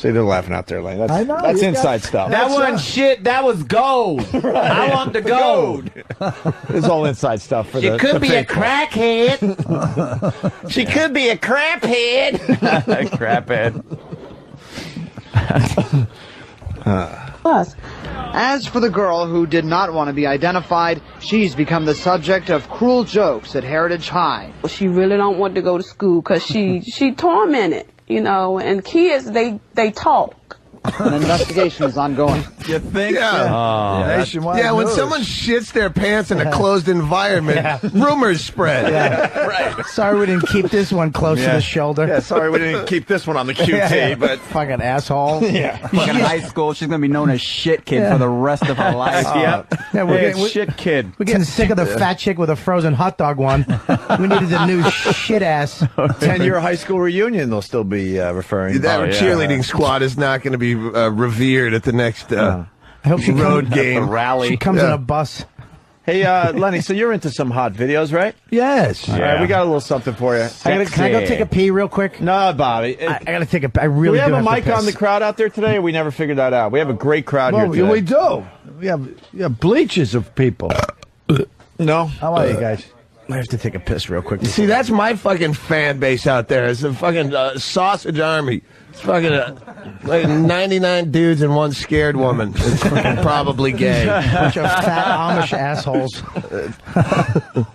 See, they're laughing out there, Lane. I know, That's you inside stuff. That wasn't shit. That was gold. I want the gold. It's all inside stuff for She the could the be a fake one. crackhead. She could be a craphead. Craphead. Bus. As for the girl who did not want to be identified, she's become the subject of cruel jokes at Heritage High. She really don't want to go to school because she tormented, you know, and kids, they talk. An investigation is ongoing. You think? Yeah. Nationwide Yeah, when news. someone shits their pants in a closed environment, rumors spread. Right. Sorry we didn't keep this one close to the shoulder. Yeah, sorry we didn't keep this one on the QT, but Fucking asshole. yeah. Fucking high school, she's gonna be known as shit kid for the rest of her life. Yeah. Yeah, Hey, it's shit kid. We're getting sick of the fat chick with a frozen hot dog one. We needed a new shit ass. 10-year high school reunion they'll still be referring. That cheerleading squad is not going to be revered at the next I hope she road game. Rally. She comes in a bus. Hey, Lenny, so you're into some hot videos, right? Yes. All right, we got a little something for you. Can I go take a pee real quick? No, Bobby. I gotta take a. I Do really we have do a have mic to on the piss. crowd out there today, or we never figured that out? We have a great crowd Well, here today. we do. We have bleachers of people. No? How are you guys? I have to take a piss real quick. See, that's my fucking fan base out there. It's a fucking sausage army. It's fucking like 99 dudes and one scared woman. It's fucking probably gay. Bunch of fat Amish assholes.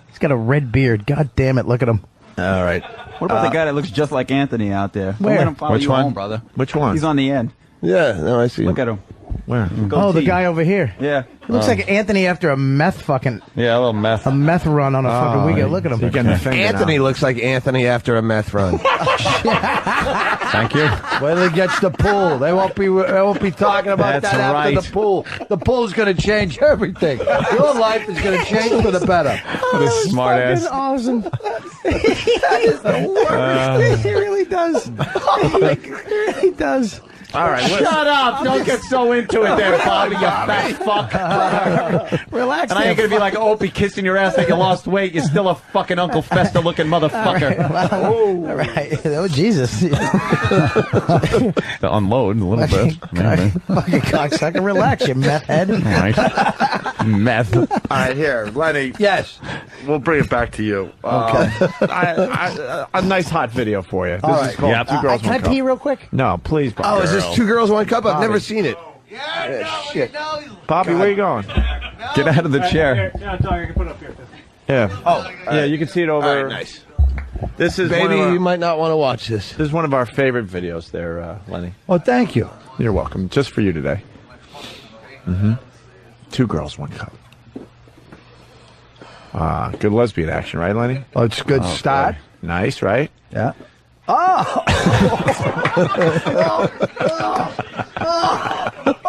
He's got a red beard. God damn it! Look at him. All right. What about the guy that looks just like Anthony out there? Where? Let him follow Which you one? home, brother. Which one? He's on the end. Yeah, no, I see. Look at him. Where? Oh, the guy over here. Yeah. He looks like Anthony after a meth Yeah, a little meth. run on a fucking weekend. Look at him. You're getting the finger Anthony now. looks like Anthony after a meth run. Thank you. Wait till he gets the pool. They won't be talking about That's that after right. the pool. The pool's going to change everything. Your life is going to change for the better. What a smart ass. Awesome. That is the worst. He really does. He really does. All right. Shut up! Don't get so into it there, Bobby, you fat fuck. Relax. And I ain't gonna be like Opie kissing your ass that you lost weight. You're still a fucking Uncle Fester looking motherfucker. All right. Oh, Jesus. To unload a little bit. Yeah, Fucking cocksucker. Relax, you meth head. all right. Meth. All right, here, Lenny. Yes. We'll bring it back to you. Okay. A nice hot video for you. This is called Yeah. Two Girls, Can One I pee Cup. real quick? No, please, Bobby. Oh, is this Two Girls, One Cup? I've never seen it. Bobby, where you going? Get out of the chair. Yeah, I can put it up here. Yeah. Oh, yeah, you can see it over. All right, nice. This is Baby, one of our, you might not want to watch this. This is one of our favorite videos there, Lenny. Oh, thank you. You're welcome. Just for you today. Mm-hmm. 2 girls, 1 cup. Good lesbian action, right, Lenny? Oh, it's a good start. Boy. Nice, right? Yeah. Oh!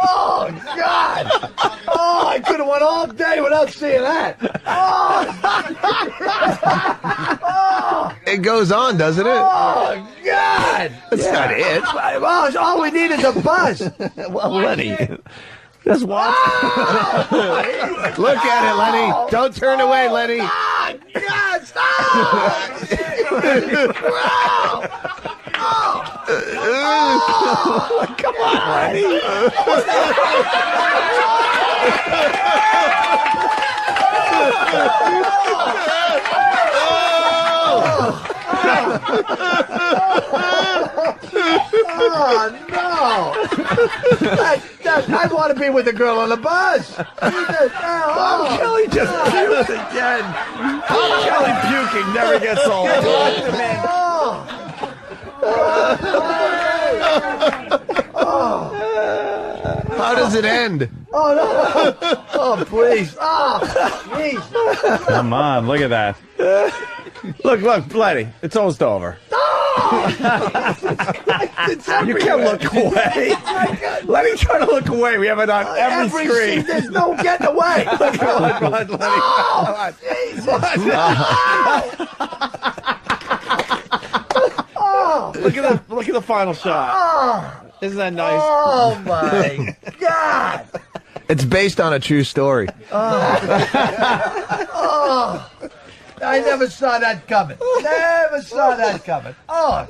Oh, God! Oh, I could have went all day without seeing that. Oh! It goes on, doesn't it? Oh, God! That's not it. Well, all we need is a buzz. Well, Lenny. Just watch. Look at it, Lenny. Don't turn away, Lenny. Oh, God, stop! Come on, Lenny. Oh, no! I want to be with the girl on the bus. Bob Kelly just puked again. Bob Kelly puking never gets old. How does it end? Oh, no. Oh, please. Oh, please. Come on, look at that. Look, Lenny. It's almost over. You can't look away. Lenny trying to look away. We have it on every screen. There's no getting away. Come on, Lenny. Oh, Jesus. Oh. Look at the final shot. Oh. Isn't that nice? Oh, my God. It's based on a true story. Oh. I never saw that coming. Never saw that coming. Oh.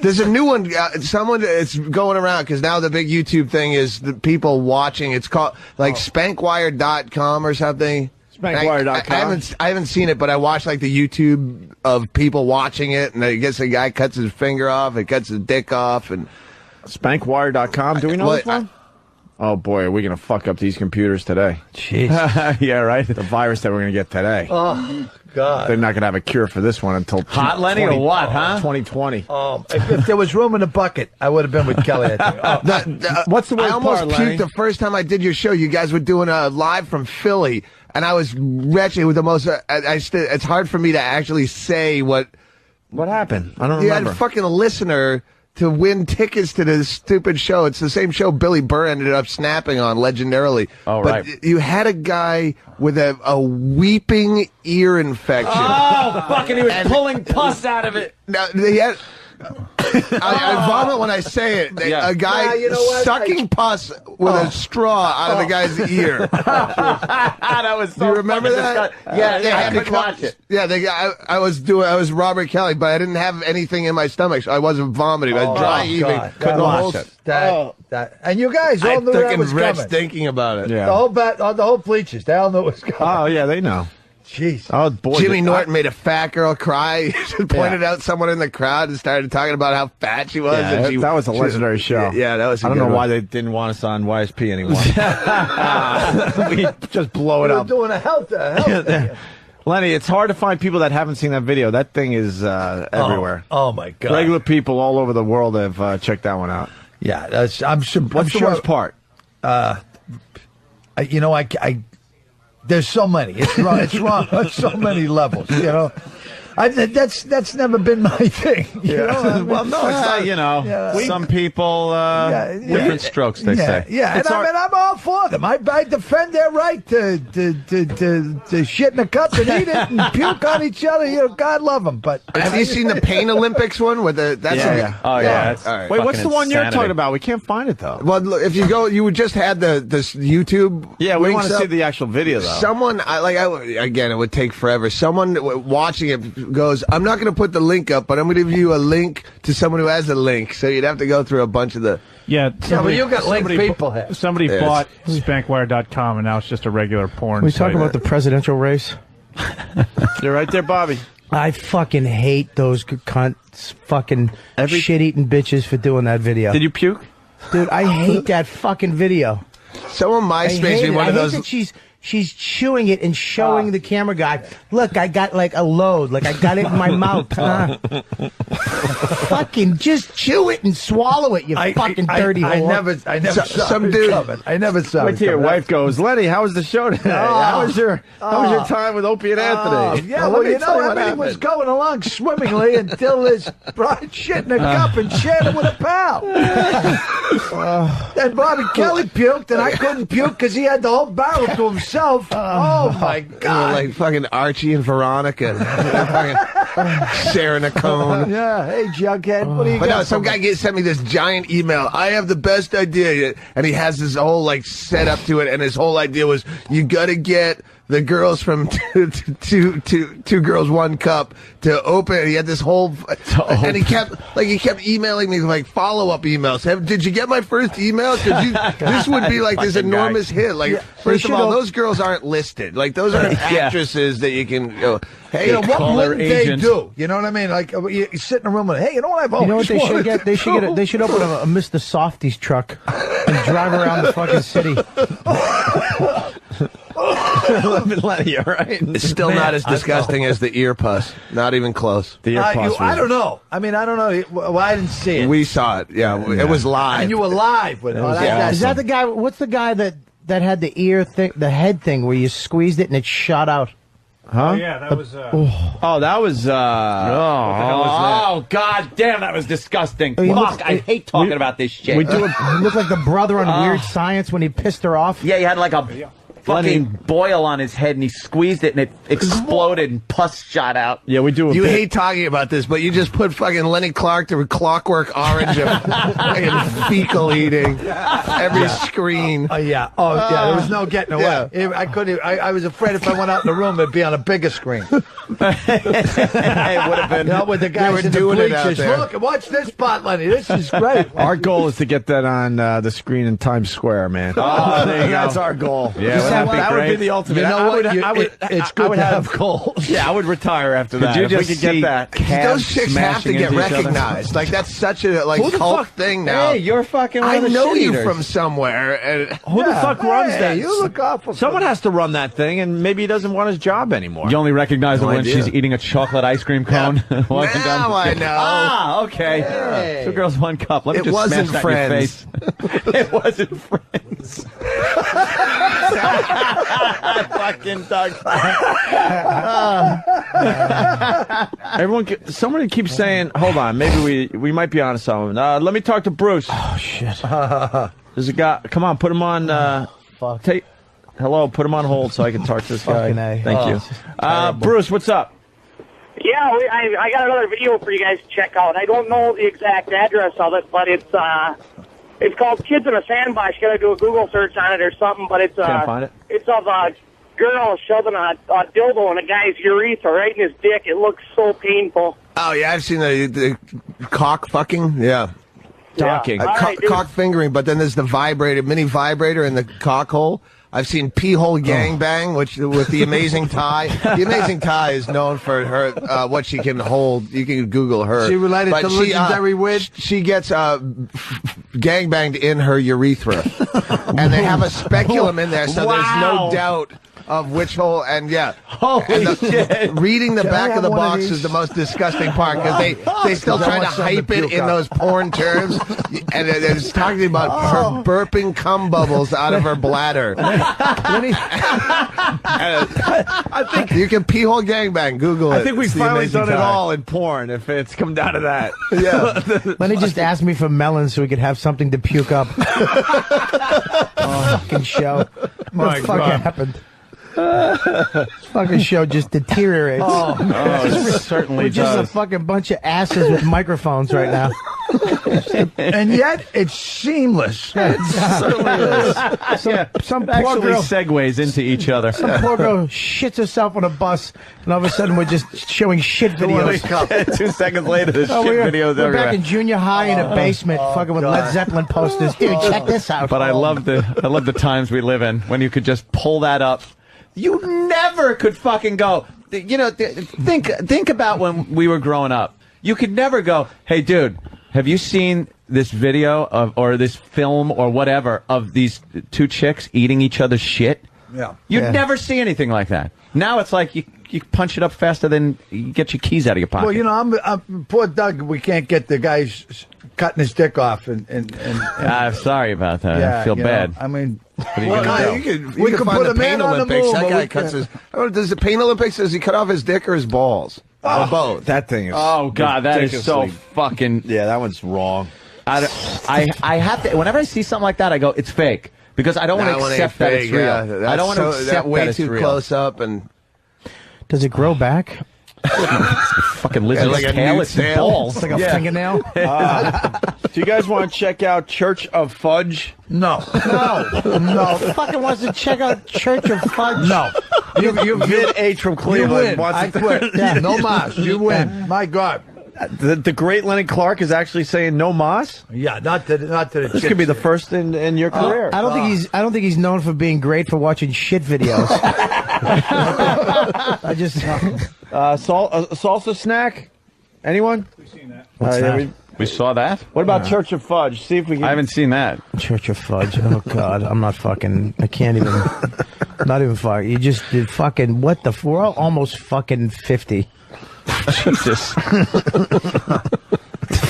There's a new one. Someone it's going around because now the big YouTube thing is the people watching. It's called like spankwire.com or something. Spankwire.com. I haven't seen it, but I watched like the YouTube of people watching it, and I guess a guy cuts his finger off, and cuts his dick off, and Spankwire.com. Do we know this one? Oh boy, are we gonna fuck up these computers today? Jeez. Yeah, right. The virus that we're gonna get today. Oh God. They're not gonna have a cure for this one until Hot Lenny or what? Huh? 2020. If there was room in the bucket, I would have been with Kelly. I think. What's the worst I almost part, puked Lenny? the first time I did your show. You guys were doing a live from Philly, and I was wretched with the most. It's hard for me to actually say what happened. I don't you remember. had a fucking listener to win tickets to this stupid show. It's the same show Billy Burr ended up snapping on legendarily. Oh, but right. you had a guy with a weeping ear infection. Oh, fucking, he was pulling pus out of it. Now, they had, I vomit when I say it. A guy sucking pus with a straw out of the guy's ear. That was so Do you remember fucking that? Yeah, I had could to watch it. Yeah, I was Robert Kelly, but I didn't have anything in my stomach, so I wasn't vomiting. I was dry heaving. God. Couldn't That- watch it. That, and you guys I all knew that fucking was wretched coming. thinking about it. Yeah. The whole bleachers, they all knew it was coming. Oh yeah, they know. Jeez. Oh boy, Jimmy Norton made a fat girl cry. Pointed out someone in the crowd and started talking about how fat she was. Yeah, and that was a legendary show. Yeah, that was. I don't know why they didn't want us on YSP anymore. We just blow it We're up. doing a health thing. Lenny, it's hard to find people that haven't seen that video. That thing is everywhere. Oh my God. Regular people all over the world have checked that one out. Yeah, I'm sure. What's the worst part? There's so many. It's wrong. It's wrong on so many levels. You know, that's never been my thing. You know? I mean, Well, no, it's not. Some people different strokes. They say. Yeah, and I'm all for them. I defend their right to shit in the cup and eat it and puke on each other. You know, God love them. But Have you seen the Pain Olympics one with the? That's Oh yeah. All right. Wait, what's the one you're insanity. talking about? We can't find it though. Well, look, if you go, you just had this YouTube. Yeah, we want links to see up. the actual video though. Someone, again, it would take forever. Someone watching it goes, I'm not going to put the link up, but I'm going to give you a link to someone who has a link. So you'd have to go through a bunch of the. Yeah, but you got linked people here. Somebody Yeah, bought spankwire.com, and now it's just a regular porn. We talk site. about the presidential race. You're right there, Bobby. I fucking hate those cunts, fucking shit-eating bitches for doing that video. Did you puke? Dude, I hate that fucking video. Someone I MySpace hate me it. one I of hate those. that She's chewing it and showing the camera guy, look, I got like a load, like I got it in my mouth. Fucking just chew it and swallow it, you fucking dirty whore. I never saw some it dude. coming. I never saw Wait it till your coming. wife goes, Lenny, how was the show today? How was your time with Opie and Anthony? Yeah, well, you know, everything was going along swimmingly until this brought shit in a cup and shared it with a pal. Then Bobby Kelly puked, and I couldn't puke because he had the whole barrel to himself. Oh, my God. Like fucking Archie and Veronica. Fucking sharing a cone. Yeah, hey, Jughead, what do you But got? no, some guy sent me this giant email. I have the best idea. And he has this whole, like, setup to it. And his whole idea was, you gotta get the girls from two Girls, One Cup to open it. He had this whole, and he kept emailing me like follow-up emails. Did you get my first email? This would be like this enormous hit. Like, first of all, those girls aren't listed. Like, those aren't actresses that you can go, hey, you know, what wouldn't they agent. do? You know what I mean? Like, you sit in a room with, hey, you know what? You know what they should get? They should open a Mr. Softies truck and drive around the fucking city. Lenny, all right? It's still not as disgusting as the ear pus. Not even close. The ear pus I don't know. I mean, I don't know. Well, I didn't see it. We saw it. Yeah, it was live. And you were live with it. Is that the guy? What's the guy that had the ear thing, the head thing, where you squeezed it and it shot out? Huh? Oh, yeah, that was. Oh, that was. What the hell was Oh, God damn, that was disgusting. Oh, Fuck, I hate talking about this shit. We do it. He looked like the brother on Weird Science when he pissed her off. Yeah, he had like a fucking boil on his head, and he squeezed it, and it exploded, and pus shot out. Yeah, we do. You hate talking about this, but you just put fucking Lenny Clarke to Clockwork Orange of fucking fecal eating every screen. Oh yeah, there was no getting away. I couldn't. I was afraid if I went out in the room, it'd be on a bigger screen. It would have been. You know, with the guys in the doing it out bleachers. there. Look, watch this part, Lenny. This is great. Our goal is to get that on the screen in Times Square, man. Oh, there you go. That's our goal. Yeah, that would be the ultimate. You know what? It's good to have goals. Yeah, I would retire after that. you if we just could get see that. Those chicks have to get recognized. Like, that's such a cult thing now. Hey, you're fucking one I of the know you shit-eaters. from somewhere. And Who the fuck runs that? You look awful. Someone has to run that thing, and maybe he doesn't want his job anymore. You only recognize her when idea. she's eating a chochocolate ice cream cone. Walking down Now I know. Ah, okay. Hey. Two Girls, One Cup. Let me It just wasn't smash that in your Friends. face. It wasn't Friends. Fucking Doug. Somebody keeps saying, hold on, maybe we might be on to something. Let me talk to Bruce. Oh shit! There's a guy. Come on, put him on. Fuck. Hello, put him on hold so I can talk to this guy. Fucking A. Thank you. Bruce, what's up? Yeah, I got another video for you guys to check out. I don't know the exact address of it, but it's called Kids in a Sandbox. You got to do a Google search on it or something, but it's Can't find it. It's of a girl shoving a dildo in a guy's urethra right in his dick. It looks so painful. Oh, yeah, I've seen the cock fucking. Yeah. Docking. All right, dude. Cock fingering, but then there's the mini vibrator in the cock hole. I've seen pee hole gangbang, which with the Amazing Tie. The Amazing Tie is known for her what she can hold. You can Google her. She related to Legendary Witch? She gets gangbanged in her urethra, and they have a speculum in there, so there's no doubt of which hole. And Holy shit. reading the back I of the have one of box these? is the most disgusting part because they still Because I trying to want something hype to it puke in up. those porn terms, and it's talking about her burping cum bubbles out of her bladder. I think you can pee hole gangbang. Google it. I think we've It's the finally Amazing done it Tie. all in porn, if it's come down to that. Yeah. Lenny just asked me for melons so we could have something to puke up. Fucking show. What the fuck happened? This fucking show just deteriorates. It certainly We're just a does. fucking bunch of asses with microphones right now. And yet it's seamless. Some poor Actually girl, segues into each other. some poor girl shits herself on a bus, and all of a sudden we're just showing shit videos. 2 seconds later, the Oh, shit we're videos back everywhere. in junior high in a basement, fucking with Led Zeppelin posters. Dude, check this out. But I love the times we live in when you could just pull that up. You never could fucking go. You know, think about when we were growing up. You could never go, hey, dude, have you seen this video or this film or whatever of these two chicks eating each other's shit? Yeah. You'd never see anything like that. Now it's like you punch it up faster than you get your keys out of your pocket. Well, you know, I'm poor Doug. We can't get the guys cutting his dick off, and I'm sorry about that. I feel bad. I mean, what are you gonna do? We could put find a the man Pain on the Olympics. move, That but guy we cuts can't. his. Does the Pain Olympics? Does he cut off his dick or his balls? Or both? That thing is. Oh God, that is so ridiculously- fucking. Yeah, that one's wrong. I have to. Whenever I see something like that, I go, it's fake, because I don't want to accept that it's real. I don't want to accept way that it's too real. close up and. Does it grow back? Fucking lizard's like a tail, nude it's tail. balls. It's like a fingernail? Do you guys want to check out Church of Fudge? No. Fucking wants to check out Church of Fudge. No. You Vid H from you Cleveland win. wants I to- quit. No mas. You win. My God. The great Lenny Clarke is actually saying no mas. Yeah, not to the. This could be the first in your career. I don't think he's known for being great for watching shit videos. I just salsa snack. Anyone? We've seen that. What's that? We saw that. What about Church of Fudge? See if we can. I haven't seen that. Church of Fudge. Oh God, I'm not fucking. I can't even. Not even fuck. You just did fucking. What the? We're all almost fucking 50. Jesus.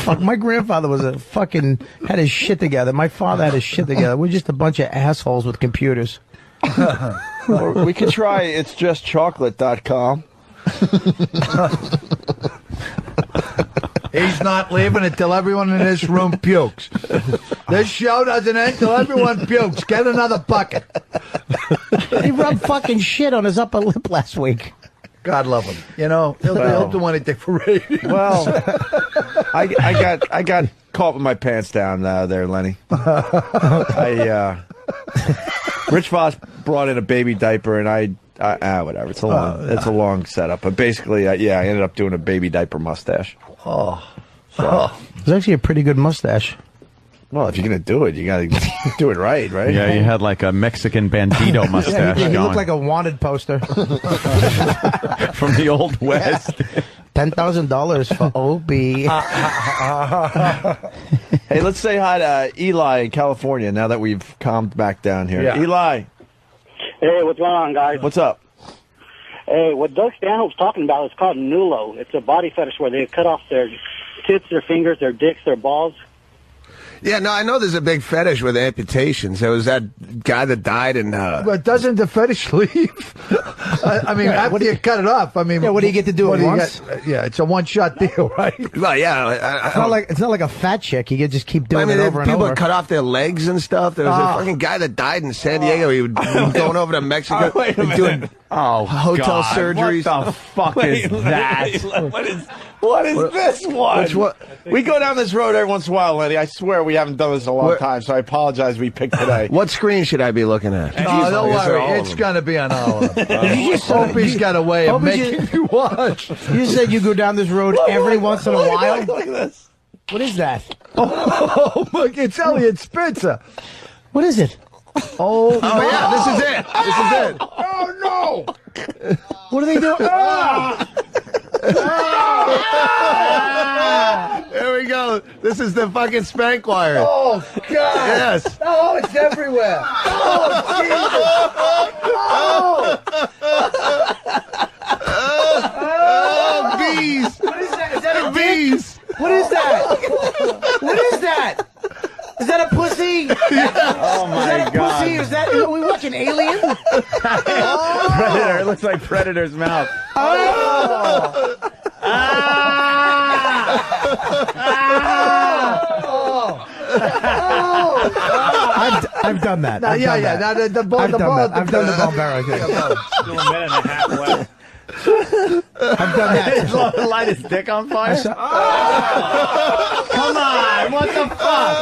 Fuck, my grandfather was a fucking had his shit together. My father had his shit together. We're just a bunch of assholes with computers. Or we could try it's just chocolate.com. He's not leaving until everyone in this room pukes. This show doesn't end until everyone pukes. Get another bucket. He rubbed fucking shit on his upper lip last week. God love him. You know, he'll do anything for ratings. Well, I got caught with my pants down there, Lenny. Rich Voss brought in a baby diaper, and whatever. It's a long setup, but basically, I ended up doing a baby diaper mustache. It's actually a pretty good mustache. Well, if you're gonna do it, you gotta do it right? Yeah, you had like a Mexican bandito mustache. He going. looked like a wanted poster. From the Old West. $10,000 for Opie. Hey, let's say hi to Eli in California now that we've calmed back down here. Yeah. Eli, Hey, what's going on, guys? what's up? Hey, what Doug Stanhope's talking about is called nulo. It's a body fetish where they cut off their tits, their fingers, their dicks, their balls. Yeah, no, I know there's a big fetish with amputations. There was that guy that died in. But doesn't the fetish leave? I mean, after you cut it off, I mean, Yeah, what do you get to do what it you once? get? Yeah, it's a one-shot deal, right? Well, yeah, It's not like a fat chick. You can just keep doing it over and people over. cut off their legs and stuff. There was a fucking guy that died in San Diego. He was going over to Mexico Wait a and doing Oh, hotel God. surgeries. What the fuck is that? What is this one? Which one? We go down this road every once in a while, Lenny. I swear we haven't done this in a long time, so I apologize we picked today. What screen should I be looking at? No, don't Is there worry. all of It's them? going to be on all of them. You just Opie's got a way of Opie making you watch. You said you go down this road every once in a while? Look at this. What is that? Oh, look, it's Elliot Spitzer. What is it? Oh, yeah, this is it. This is it. Oh, no. What are they doing? There we go. This is the fucking spank wire. Oh, God. Yes. Oh, it's everywhere. Oh, Jesus. Oh, bees. What is that? Is that a dick? Bees. What is that? What is that? Is that a pussy? Oh, my God. Pussy? Is that? Are we watching Alien? Predator. It looks like Predator's mouth. I've done that. Now, I've yeah, done yeah. that. Now, the ball, I've the done ball. that. I've done the Barbera thing. Still a minute and a half left. I've done that. Light his dick on fire? Come on! What the fuck?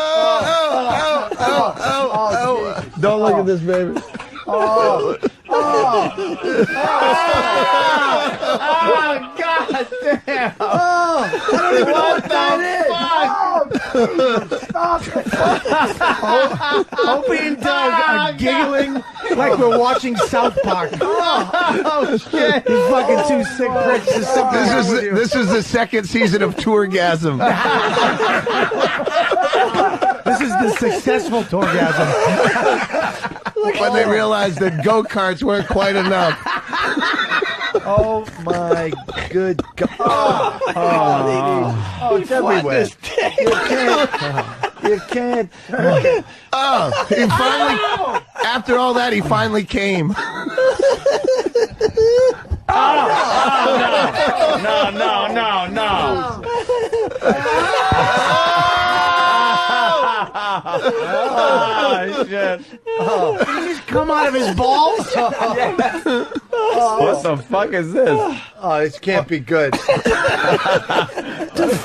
Don't look at this, baby. Oh, God damn! Oh, I don't even know what that is. Stop it! Opie and Doug are giggling like we're watching South Park. Oh shit! You fucking two sick pricks. There's something wrong with you. This is the second season of Tourgasm. the successful orgasm. When they realized that go-karts weren't quite enough. Oh my good God! Oh, it's everywhere. You can't. Oh, he finally. After all that, he finally came. No. Oh, shit. Did he just come out of his balls? What the fuck is this? Oh, this can't be good. The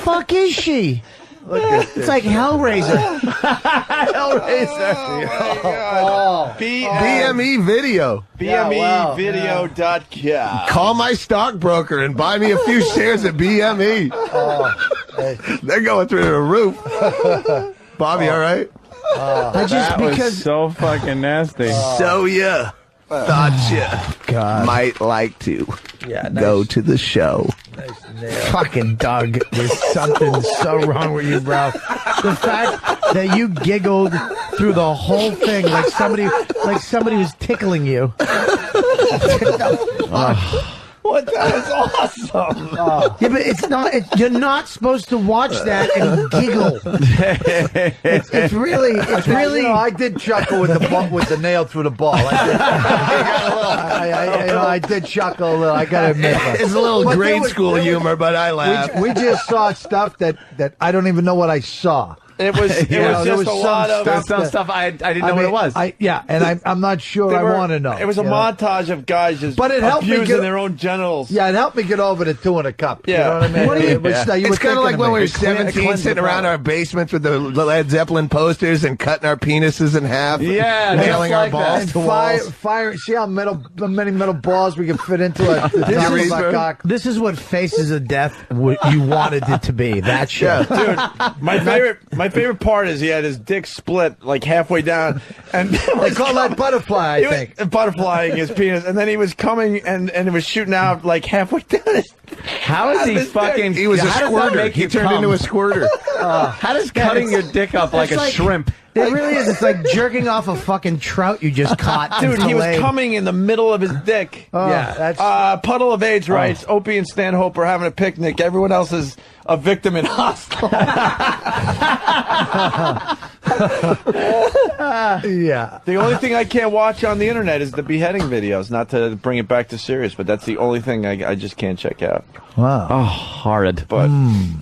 fuck is she? Look at this. It's like Hellraiser. BME Video. BMEvideo.com. Call my stockbroker and buy me a few shares at BME. They're going through the roof. Bobby, all right? That was so fucking nasty. So yeah, thought you might like to go to the show. Fucking Doug, there's something so wrong with you, bro. The fact that you giggled through the whole thing like somebody was tickling you. What? That was awesome. Yeah, but it's not. You're not supposed to watch that and giggle. It's really. You know, I did chuckle with the nail through the ball. I did chuckle a little. I gotta admit that. It's a little grade school humor, but I laughed. We just saw stuff that I don't even know what I saw. It was just a lot of stuff I didn't know what it was. And I'm not sure I want to know. It was a montage of guys just abusing their own genitals. Yeah, it helped me get over the 2 in a cup. Yeah. You know what I mean? It's kind of like when we were 17 sitting around our basements with the Led Zeppelin posters and cutting our penises in half. Yeah, nailing our balls to walls. See how many metal balls we can fit into a cock. This is what Faces of Death you wanted it to be. That shit. Yeah, dude. My favorite part is he had his dick split like halfway down, and they call that butterfly. I think butterflying his penis, and then he was coming and it was shooting out like halfway down. How is he fucking? He was a squirter. He turned into a squirter. How does cutting your dick up like a shrimp? It really is. It's like jerking off a fucking trout you just caught. Dude, he was coming in the middle of his dick. That's Puddle of AIDS writes, Opie and Stanhope are having a picnic. Everyone else is a victim in hospital. yeah. The only thing I can't watch on the internet is the beheading videos. Not to bring it back to serious, but that's the only thing I just can't check out. Wow. Oh, horrid. But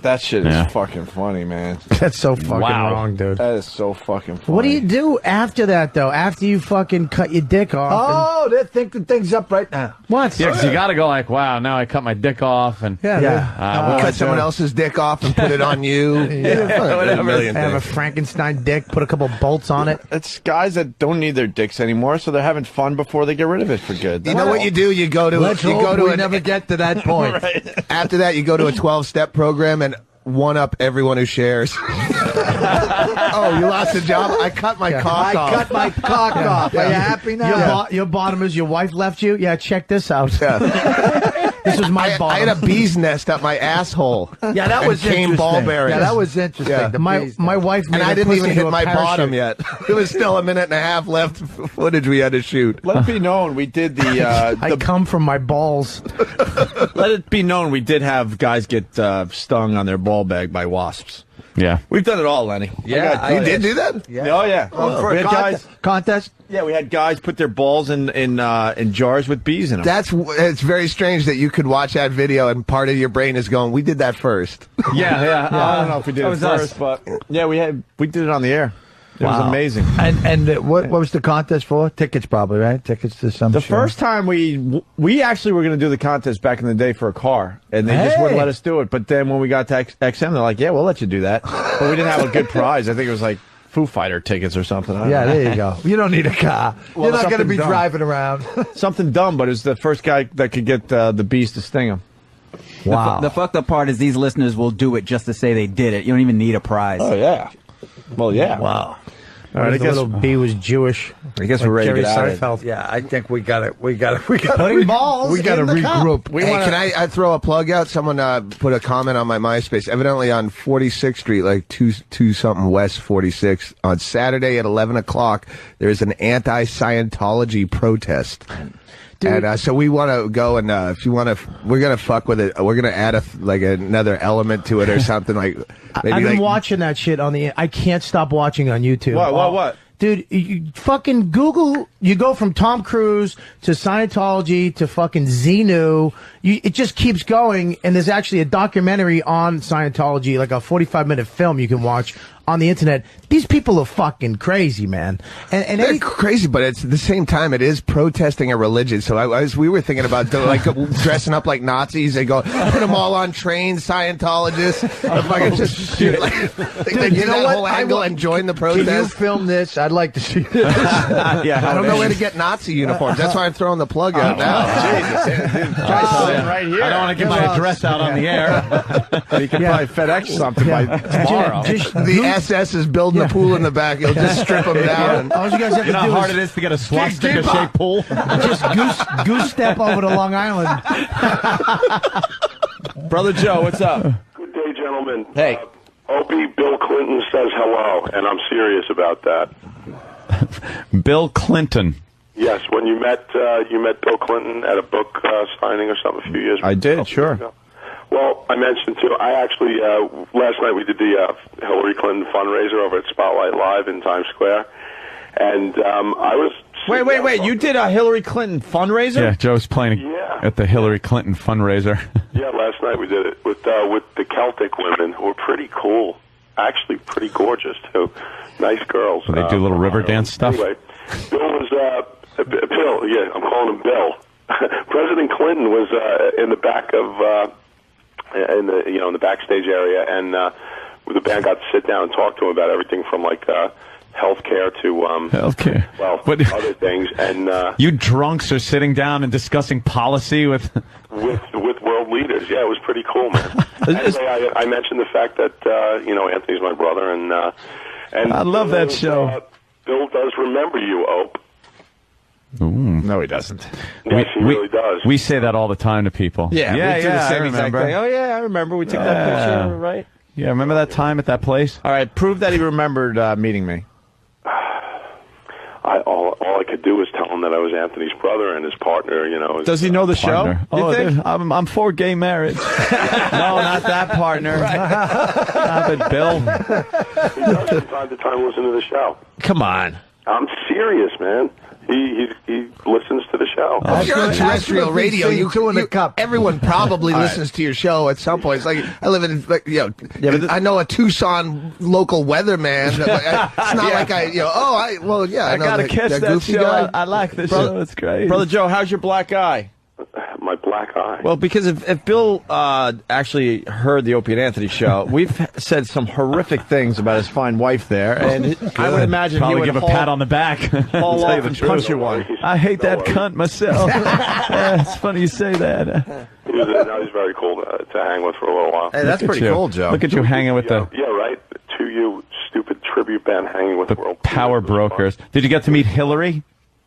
that shit is fucking funny, man. That's so fucking wrong, dude. That is so fucking funny. What do you do after that, though? After you fucking cut your dick off? Oh, they're thinking things up right now. What? Yeah, because you got to go like, wow, now I cut my dick off. And we cut someone else's dick off and put it on you. I have a Frankenstein dick, put a couple bolts on it. It's guys that don't need their dicks anymore, so they're having fun before they get rid of it for good. You know what you do? You go to we never get to that point. Right. After that, you go to a 12-step program and one up everyone who shares. Oh, you lost a job? I cut my cock off. I cut my cock off. Are you happy now? Your bottom is your wife left you? Yeah, check this out. This was my bottom. I had a bee's nest up my asshole. Yeah, that was interesting. Ball bearings. Yeah, that was interesting. Yeah. My wife made and I didn't even hit my bottom yet. It was still a minute and a half left footage we had to shoot. Let it be known we did the... I come from my balls. Let it be known we did have guys get stung on their ball bag by wasps. Yeah. We've done it all, Lenny. Yeah. You did do that? Yeah. Oh, yeah. For we a had contest? Yeah, we had guys put their balls in jars with bees in them. It's very strange that you could watch that video and part of your brain is going, we did that first. Yeah. I don't know if we did it first, but yeah, we did it on the air. It was amazing. And what was the contest for? Tickets, probably, right? Tickets to some. The first time we actually were going to do the contest back in the day for a car, and they just wouldn't let us do it. But then when we got to XM, they're like, "Yeah, we'll let you do that." But we didn't have a good prize. I think it was like Foo Fighter tickets or something. Yeah, there you go. You don't need a car. Well, you're not going to be dumb. driving around. Something dumb, but it was the first guy that could get the bees to sting him. Wow. The fucked up part is these listeners will do it just to say they did it. You don't even need a prize. Oh yeah. Well, yeah. Wow. All right, I guess little B was Jewish. I guess like we're ready Jerry to get out of Seinfeld. Yeah, I think we got it. We got Putting balls We got to in the cup. regroup. Hey, can I throw a plug out? Someone put a comment on my MySpace. Evidently on 46th Street, like 2 something West 46th, on Saturday at 11 o'clock, there's an anti-Scientology protest. Dude. And so we want to go and if you want to, we're gonna fuck with it. We're gonna add another element to it or something like. Maybe I've been watching that shit on the. I can't stop watching on YouTube. What? Dude, you fucking Google. You go from Tom Cruise to Scientology to fucking Xenu. It just keeps going. And there's actually a documentary on Scientology, like a 45-minute film you can watch on the internet. These people are fucking crazy, man. And they're crazy, but at the same time, it is protesting a religion. So we were thinking about dressing up like Nazis. They go put them all on trains, Scientologists. Fucking just shoot, they do that whole angle and join the protest. Can you film this? I'd like to see this. Yeah, I don't know where to get Nazi uniforms. That's why I'm throwing the plug out now. Jesus, right here. I don't want to get my address out on the air. You can probably FedEx something by tomorrow. The SS is building a pool in the back. You'll just strip them down. All you guys have to do how hard it is to get a swastika-shaped pool? Just goose step over to Long Island. Brother Joe, what's up? Good day, gentlemen. Hey. Opie, Bill Clinton says hello, and I'm serious about that. Bill Clinton. Yes, when you met Bill Clinton at a book signing or something a few years ago. I did, sure. Ago. Well, I mentioned too. I actually last night we did the Hillary Clinton fundraiser over at Spotlight Live in Times Square, and I was. Wait! You did a Hillary Clinton fundraiser? Yeah, Joe's playing at the Hillary Clinton fundraiser. Yeah, last night we did it with the Celtic women who were pretty cool, actually pretty gorgeous too, nice girls. So they do little river dance stuff. Anyway, Bill was Bill. Yeah, I'm calling him Bill. President Clinton was in the back of. In the backstage area, and the band got to sit down and talk to him about everything from like healthcare to healthcare, other things. And you drunks are sitting down and discussing policy with world leaders. Yeah, it was pretty cool, man. Anyway, I mentioned the fact that Anthony's my brother, and I love that show. Bill does remember you, Ope. Ooh. No, he doesn't. Yes, he really does. We say that all the time to people. Yeah, we do the same exact thing. Oh, yeah, I remember. We took that picture, right? Yeah, remember that time at that place? All right, prove that he remembered meeting me. All I could do was tell him that I was Anthony's brother and his partner. Does he know the show? Oh, I'm for gay marriage. No, not that partner. Stop it, Bill. He does from time to time listen to the show. Come on. I'm serious, man. He listens to the show. If you're on terrestrial radio, everyone probably listens to your show at some point. It's like I live in, I know a Tucson local weatherman. It's not like I gotta catch that show. I like this show. It's great. Brother Joe, how's your black eye? My black eye. Well, because if Bill actually heard the Opie and Anthony show, we've said some horrific things about his fine wife there, and I would imagine probably he would give a pat on the back. Haul off and punch you one. I hate that cunt myself. It's funny you say that. He's very cool to hang with for a little while. Hey, that's pretty cool, Joe. Look at you hanging with the right. To you, stupid tribute band hanging with the world power brokers. Did you get to meet Hillary?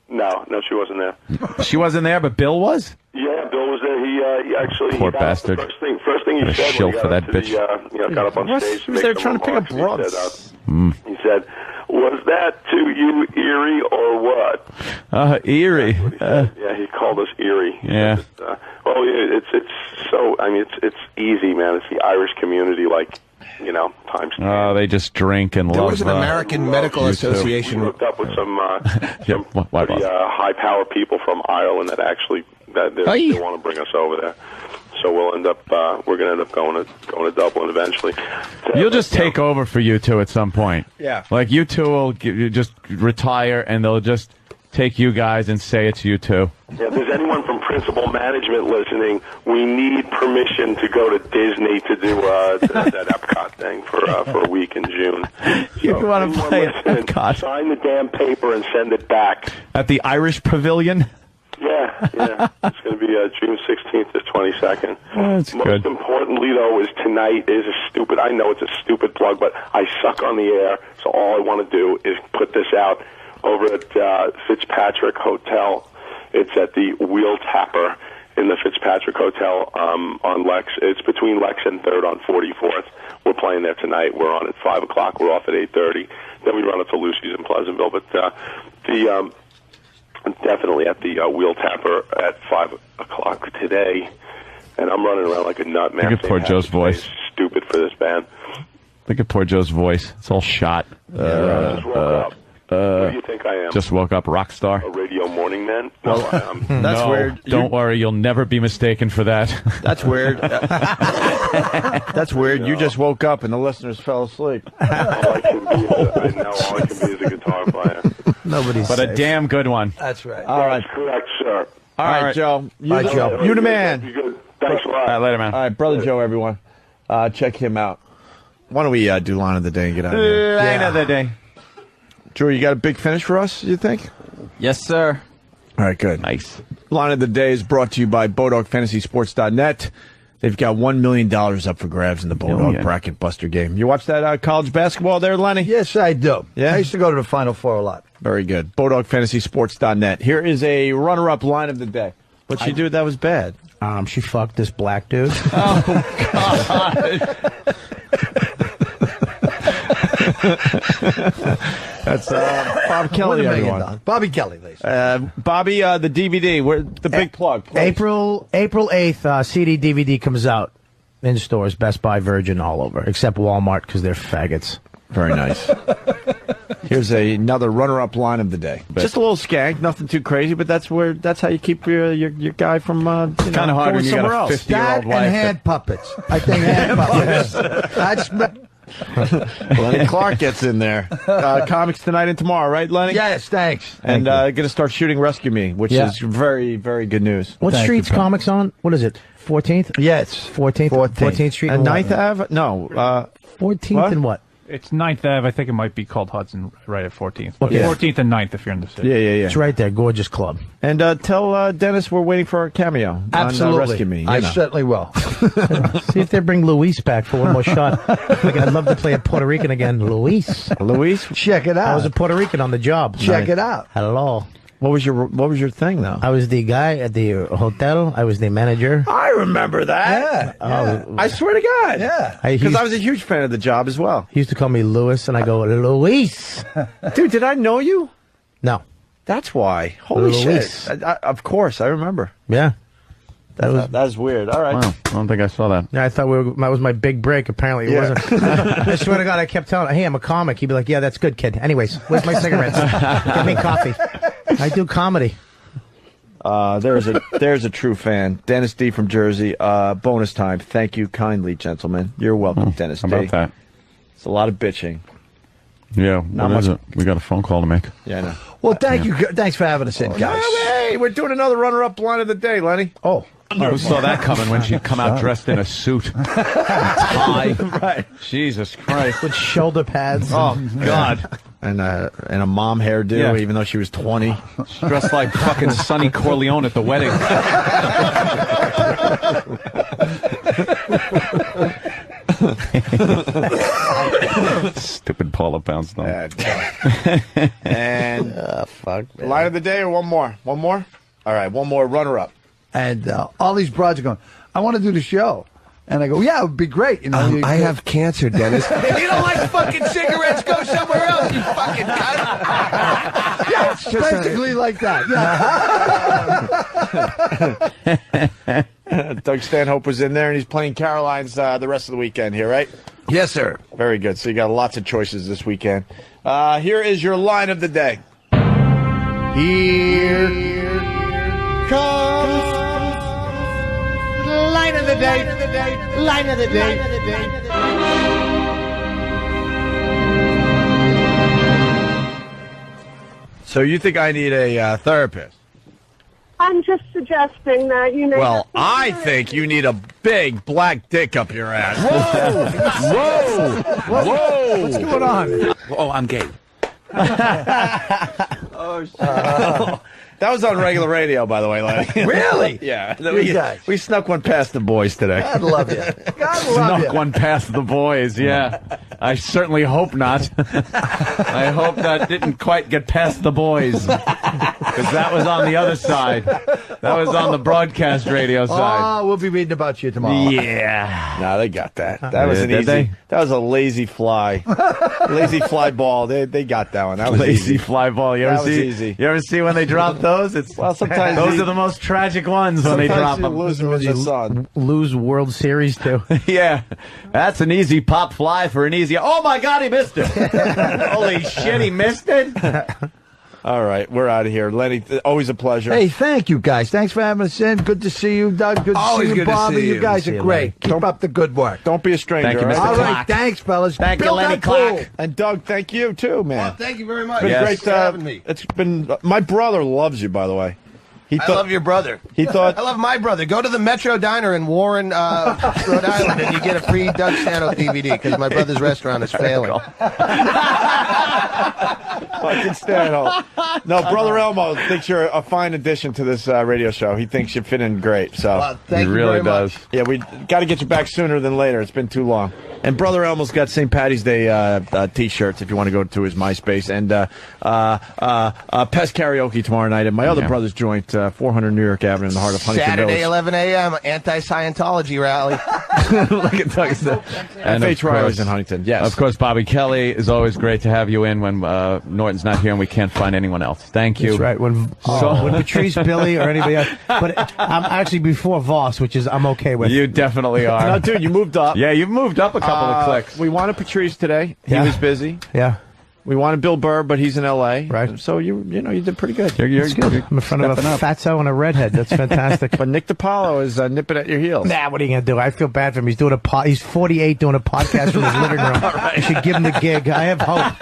No, she wasn't there. She wasn't there, but Bill was? Yeah, Bill was there. He actually... Poor bastard. First thing he said when he got, that bitch. Got up on stage... He was there trying to pick up broads. He said, was that to you Erie or what? Erie. Yeah, he called us Erie. Yeah. It's so... I mean, it's easy, man. It's the Irish community, times 10. Oh, they just drink and love. There was an American Medical Association. We hooked up with some pretty high-power people from Ireland that actually they want to bring us over there. So we'll end up we're going to end up going to Dublin eventually. You'll just take over for you two at some point. Yeah. Like you two will just retire and they'll just take you guys and say it's you two. Yeah, if there's anyone from Principal Management listening, we need permission to go to Disney to do that Epcot thing for a week in June. You want to play at Epcot? Sign the damn paper and send it back. At the Irish Pavilion? Yeah. Yeah, it's going to be June 16th to 22nd. That's Most good. importantly, though, is tonight is I know it's a stupid plug, but I suck on the air, so all I want to do is put this out over at Fitzpatrick Hotel. It's at the Wheel Tapper in the Fitzpatrick Hotel on Lex. It's between Lex and 3rd on 44th. We're playing there tonight. We're on at 5 o'clock. We're off at 8:30. Then we run up to Lucy's in Pleasantville. But definitely at the Wheel Tapper at 5 o'clock today. And I'm running around like a nut, man. Look at poor Joe's voice. Stupid for this band. Look at poor Joe's voice. It's all shot. Just woke up. What do you think I am? Just woke up, rock star. A radio morning man? No, I'm That's No, weird. Don't worry, you'll never be mistaken for that. That's weird. That's weird. You just woke up and the listeners fell asleep. all I can be is a guitar player. Nobody's But a safe. damn good one. That's right. All right. That's correct, sir. All right, right. Joe. Bye, Joe. You the man. You good? Thanks a lot. All right, later, man. All right, Brother Joe, everyone. Check him out. Why don't we do line of the day and get out of here? Line of the day. Drew, you got a big finish for us, you think? Yes, sir. All right, good. Nice. Line of the day is brought to you by BodogFantasySports.net. They've got $1 million up for grabs in the Bodog yeah. Bracket Buster game. You watch that college basketball there, Lenny? Yes, I do. Yeah? I used to go to the Final Four a lot. Very good. BodogFantasySports.net. Here is a runner-up line of the day. What'd she do? That was bad. She fucked this black dude. That's Bob Kelly, $1 million. everyone. Bobby Kelly, they say. Bobby, the DVD, where the big plug. please. April 8th, CD DVD comes out in stores, Best Buy, Virgin, all over, except Walmart because they're faggots. Very nice. Here's another runner-up line of the day. Just a little skank, nothing too crazy, but that's how you keep your guy from Kind of hard when you got somewhere a else. 50-year-old That and wife. hand puppets. I think hand puppets. That's Lenny Clarke gets in there. Comics tonight and tomorrow, right, Lenny? yes, thanks. And going to start shooting Rescue Me, which Yeah. is very, very good news. What Thank street's you, pal. Comics on? What is it? 14th? Yes. 14th? 14th Street? And what? 9th Ave? No. 14th What? and what? It's 9th Ave. I think it might be called Hudson right at 14th. But Okay. 14th and 9th if you're in the city. Yeah. It's right there. Gorgeous club. And tell Dennis we're waiting for our cameo Absolutely. on Rescue Me. you I know. certainly will. See if they bring Luis back for one more shot. Like, I'd love to play a Puerto Rican again. Luis. Luis, Check it I out. was a Puerto Rican on the job. Check it out. Hello. what was your thing though? I was the guy at the hotel. I was the manager. I remember that. Yeah. I swear to God. Yeah. Because I was a huge fan of the job as well. He used to call me Louis, and I go, Luis. Dude, did I know you? No. That's why. Holy Luis. shit. Of course, I remember. Yeah. That was. That was weird. All right. Wow, I don't think I saw that. Yeah, I thought that was my big break. Apparently, it Yeah. wasn't. I swear to God, I kept telling him, hey, I'm a comic. He'd be like, yeah, that's good, kid. Anyways, where's my cigarettes? Get me coffee. I do comedy. There's a true fan. Dennis D from Jersey. Bonus time. Thank you kindly, gentlemen. You're welcome, Dennis How D. about that? It's a lot of bitching. Yeah, Not what is much- it? We got a phone call to make. Yeah, I know. Well, thank you. Thanks for having us in, guys. Hey, we're doing another runner-up line of the day, Lenny. Oh. Who saw that coming when she'd come out dressed in a suit? Tie. Right. Jesus Christ. With shoulder pads. Oh, God. And a mom hairdo, Yeah. even though she was 20. Dressed like fucking Sonny Corleone at the wedding. Stupid Paula Poundstone. And Fuck. Man. line of the day or one more? One more? All right, one more runner-up. And all these broads are going, I want to do the show. And I go, yeah, it would be great. You know, I have cancer, Dennis. If you don't like fucking cigarettes, go somewhere else, you fucking cunt. Yeah, it's basically like that. Yeah. Doug Stanhope was in there, and he's playing Caroline's the rest of the weekend here, right? Yes, sir. Very good. So you got lots of choices this weekend. Here is your line of the day. Here comes line of the day. Line of the day. So you think I need a therapist? I'm just suggesting that you may. Well, I think you need a big black dick up your ass. Whoa! Whoa! What's going on? Oh, I'm gay. That was on regular radio, by the way, Lenny. Really? Yeah. You guys. We snuck one past the boys today. God love you. God love Snuck you. one past the boys, yeah. I certainly hope not. I hope that didn't quite get past the boys. Because that was on the other side. That was on the broadcast radio side. Oh, we'll be reading about you tomorrow. Yeah. No, they got that. That was an Did easy. they? That was a lazy fly. Lazy fly ball. They got that one. That was Lazy easy. fly ball. You That ever was see? easy. You ever see when they drop those? It's Well, sometimes those you- are the most tragic ones when they drop Sometimes you them. lose them in the sun. Lose World Series too. Yeah, that's an easy pop fly for an easy. Oh my God, he missed it! Holy shit, he missed it! All right, we're out of here. Lenny, always a pleasure. Hey, thank you guys. Thanks for having us in. Good to see you, Doug. Good to Always see you, good to Bobby. see You you. guys See are you great. later. Keep up the good work. Don't be a stranger. Thank you, all right? Mr. All Clarke. right, thanks, fellas. Thank you, Bill, Lenny that cool. Clarke. And Doug, thank you too, man. Well, thank you very much. It's been Yes. great for having me. It's been. My brother loves you, by the way. He I love your brother. He thought. I love my brother. Go to the Metro Diner in Warren, Rhode Island, and you get a free Doug Stanhope DVD because my brother's restaurant is failing. Fucking Stanhope. No, Brother Elmo thinks you're a fine addition to this radio show. He thinks you fit in great. So Well, thank He you really very does. much. yeah, we got to get you back sooner than later. It's been too long. And Brother Elmo's got St. Patty's Day T-shirts if you want to go to his MySpace. And Pest Karaoke tomorrow night at my other brother's joint, 400 New York Avenue in the heart of Huntington Saturday, Village. 11 a.m., anti-Scientology rally. Look at Doug. And FH of Riley's course, in Huntington. Yes. of course, Bobby Kelly is always great to have you in when Norton's not here and we can't find anyone else. Thank you. That's right. When Patrice, Billy, or anybody else. But I'm actually before Voss, which is I'm okay with. You definitely are. No, dude, you moved up. Yeah, you've moved up a couple of clicks. We wanted Patrice today. He Yeah. was busy. Yeah. We wanted Bill Burr, but he's in L.A. Right. So you did pretty good. You're good. I'm in front of a Stepping up. fatso and a redhead. That's fantastic. But Nick DiPaolo is nipping at your heels. Nah, what are you gonna do? I feel bad for him. He's doing he's 48 doing a podcast from his living room. You should give him the gig. I have hope.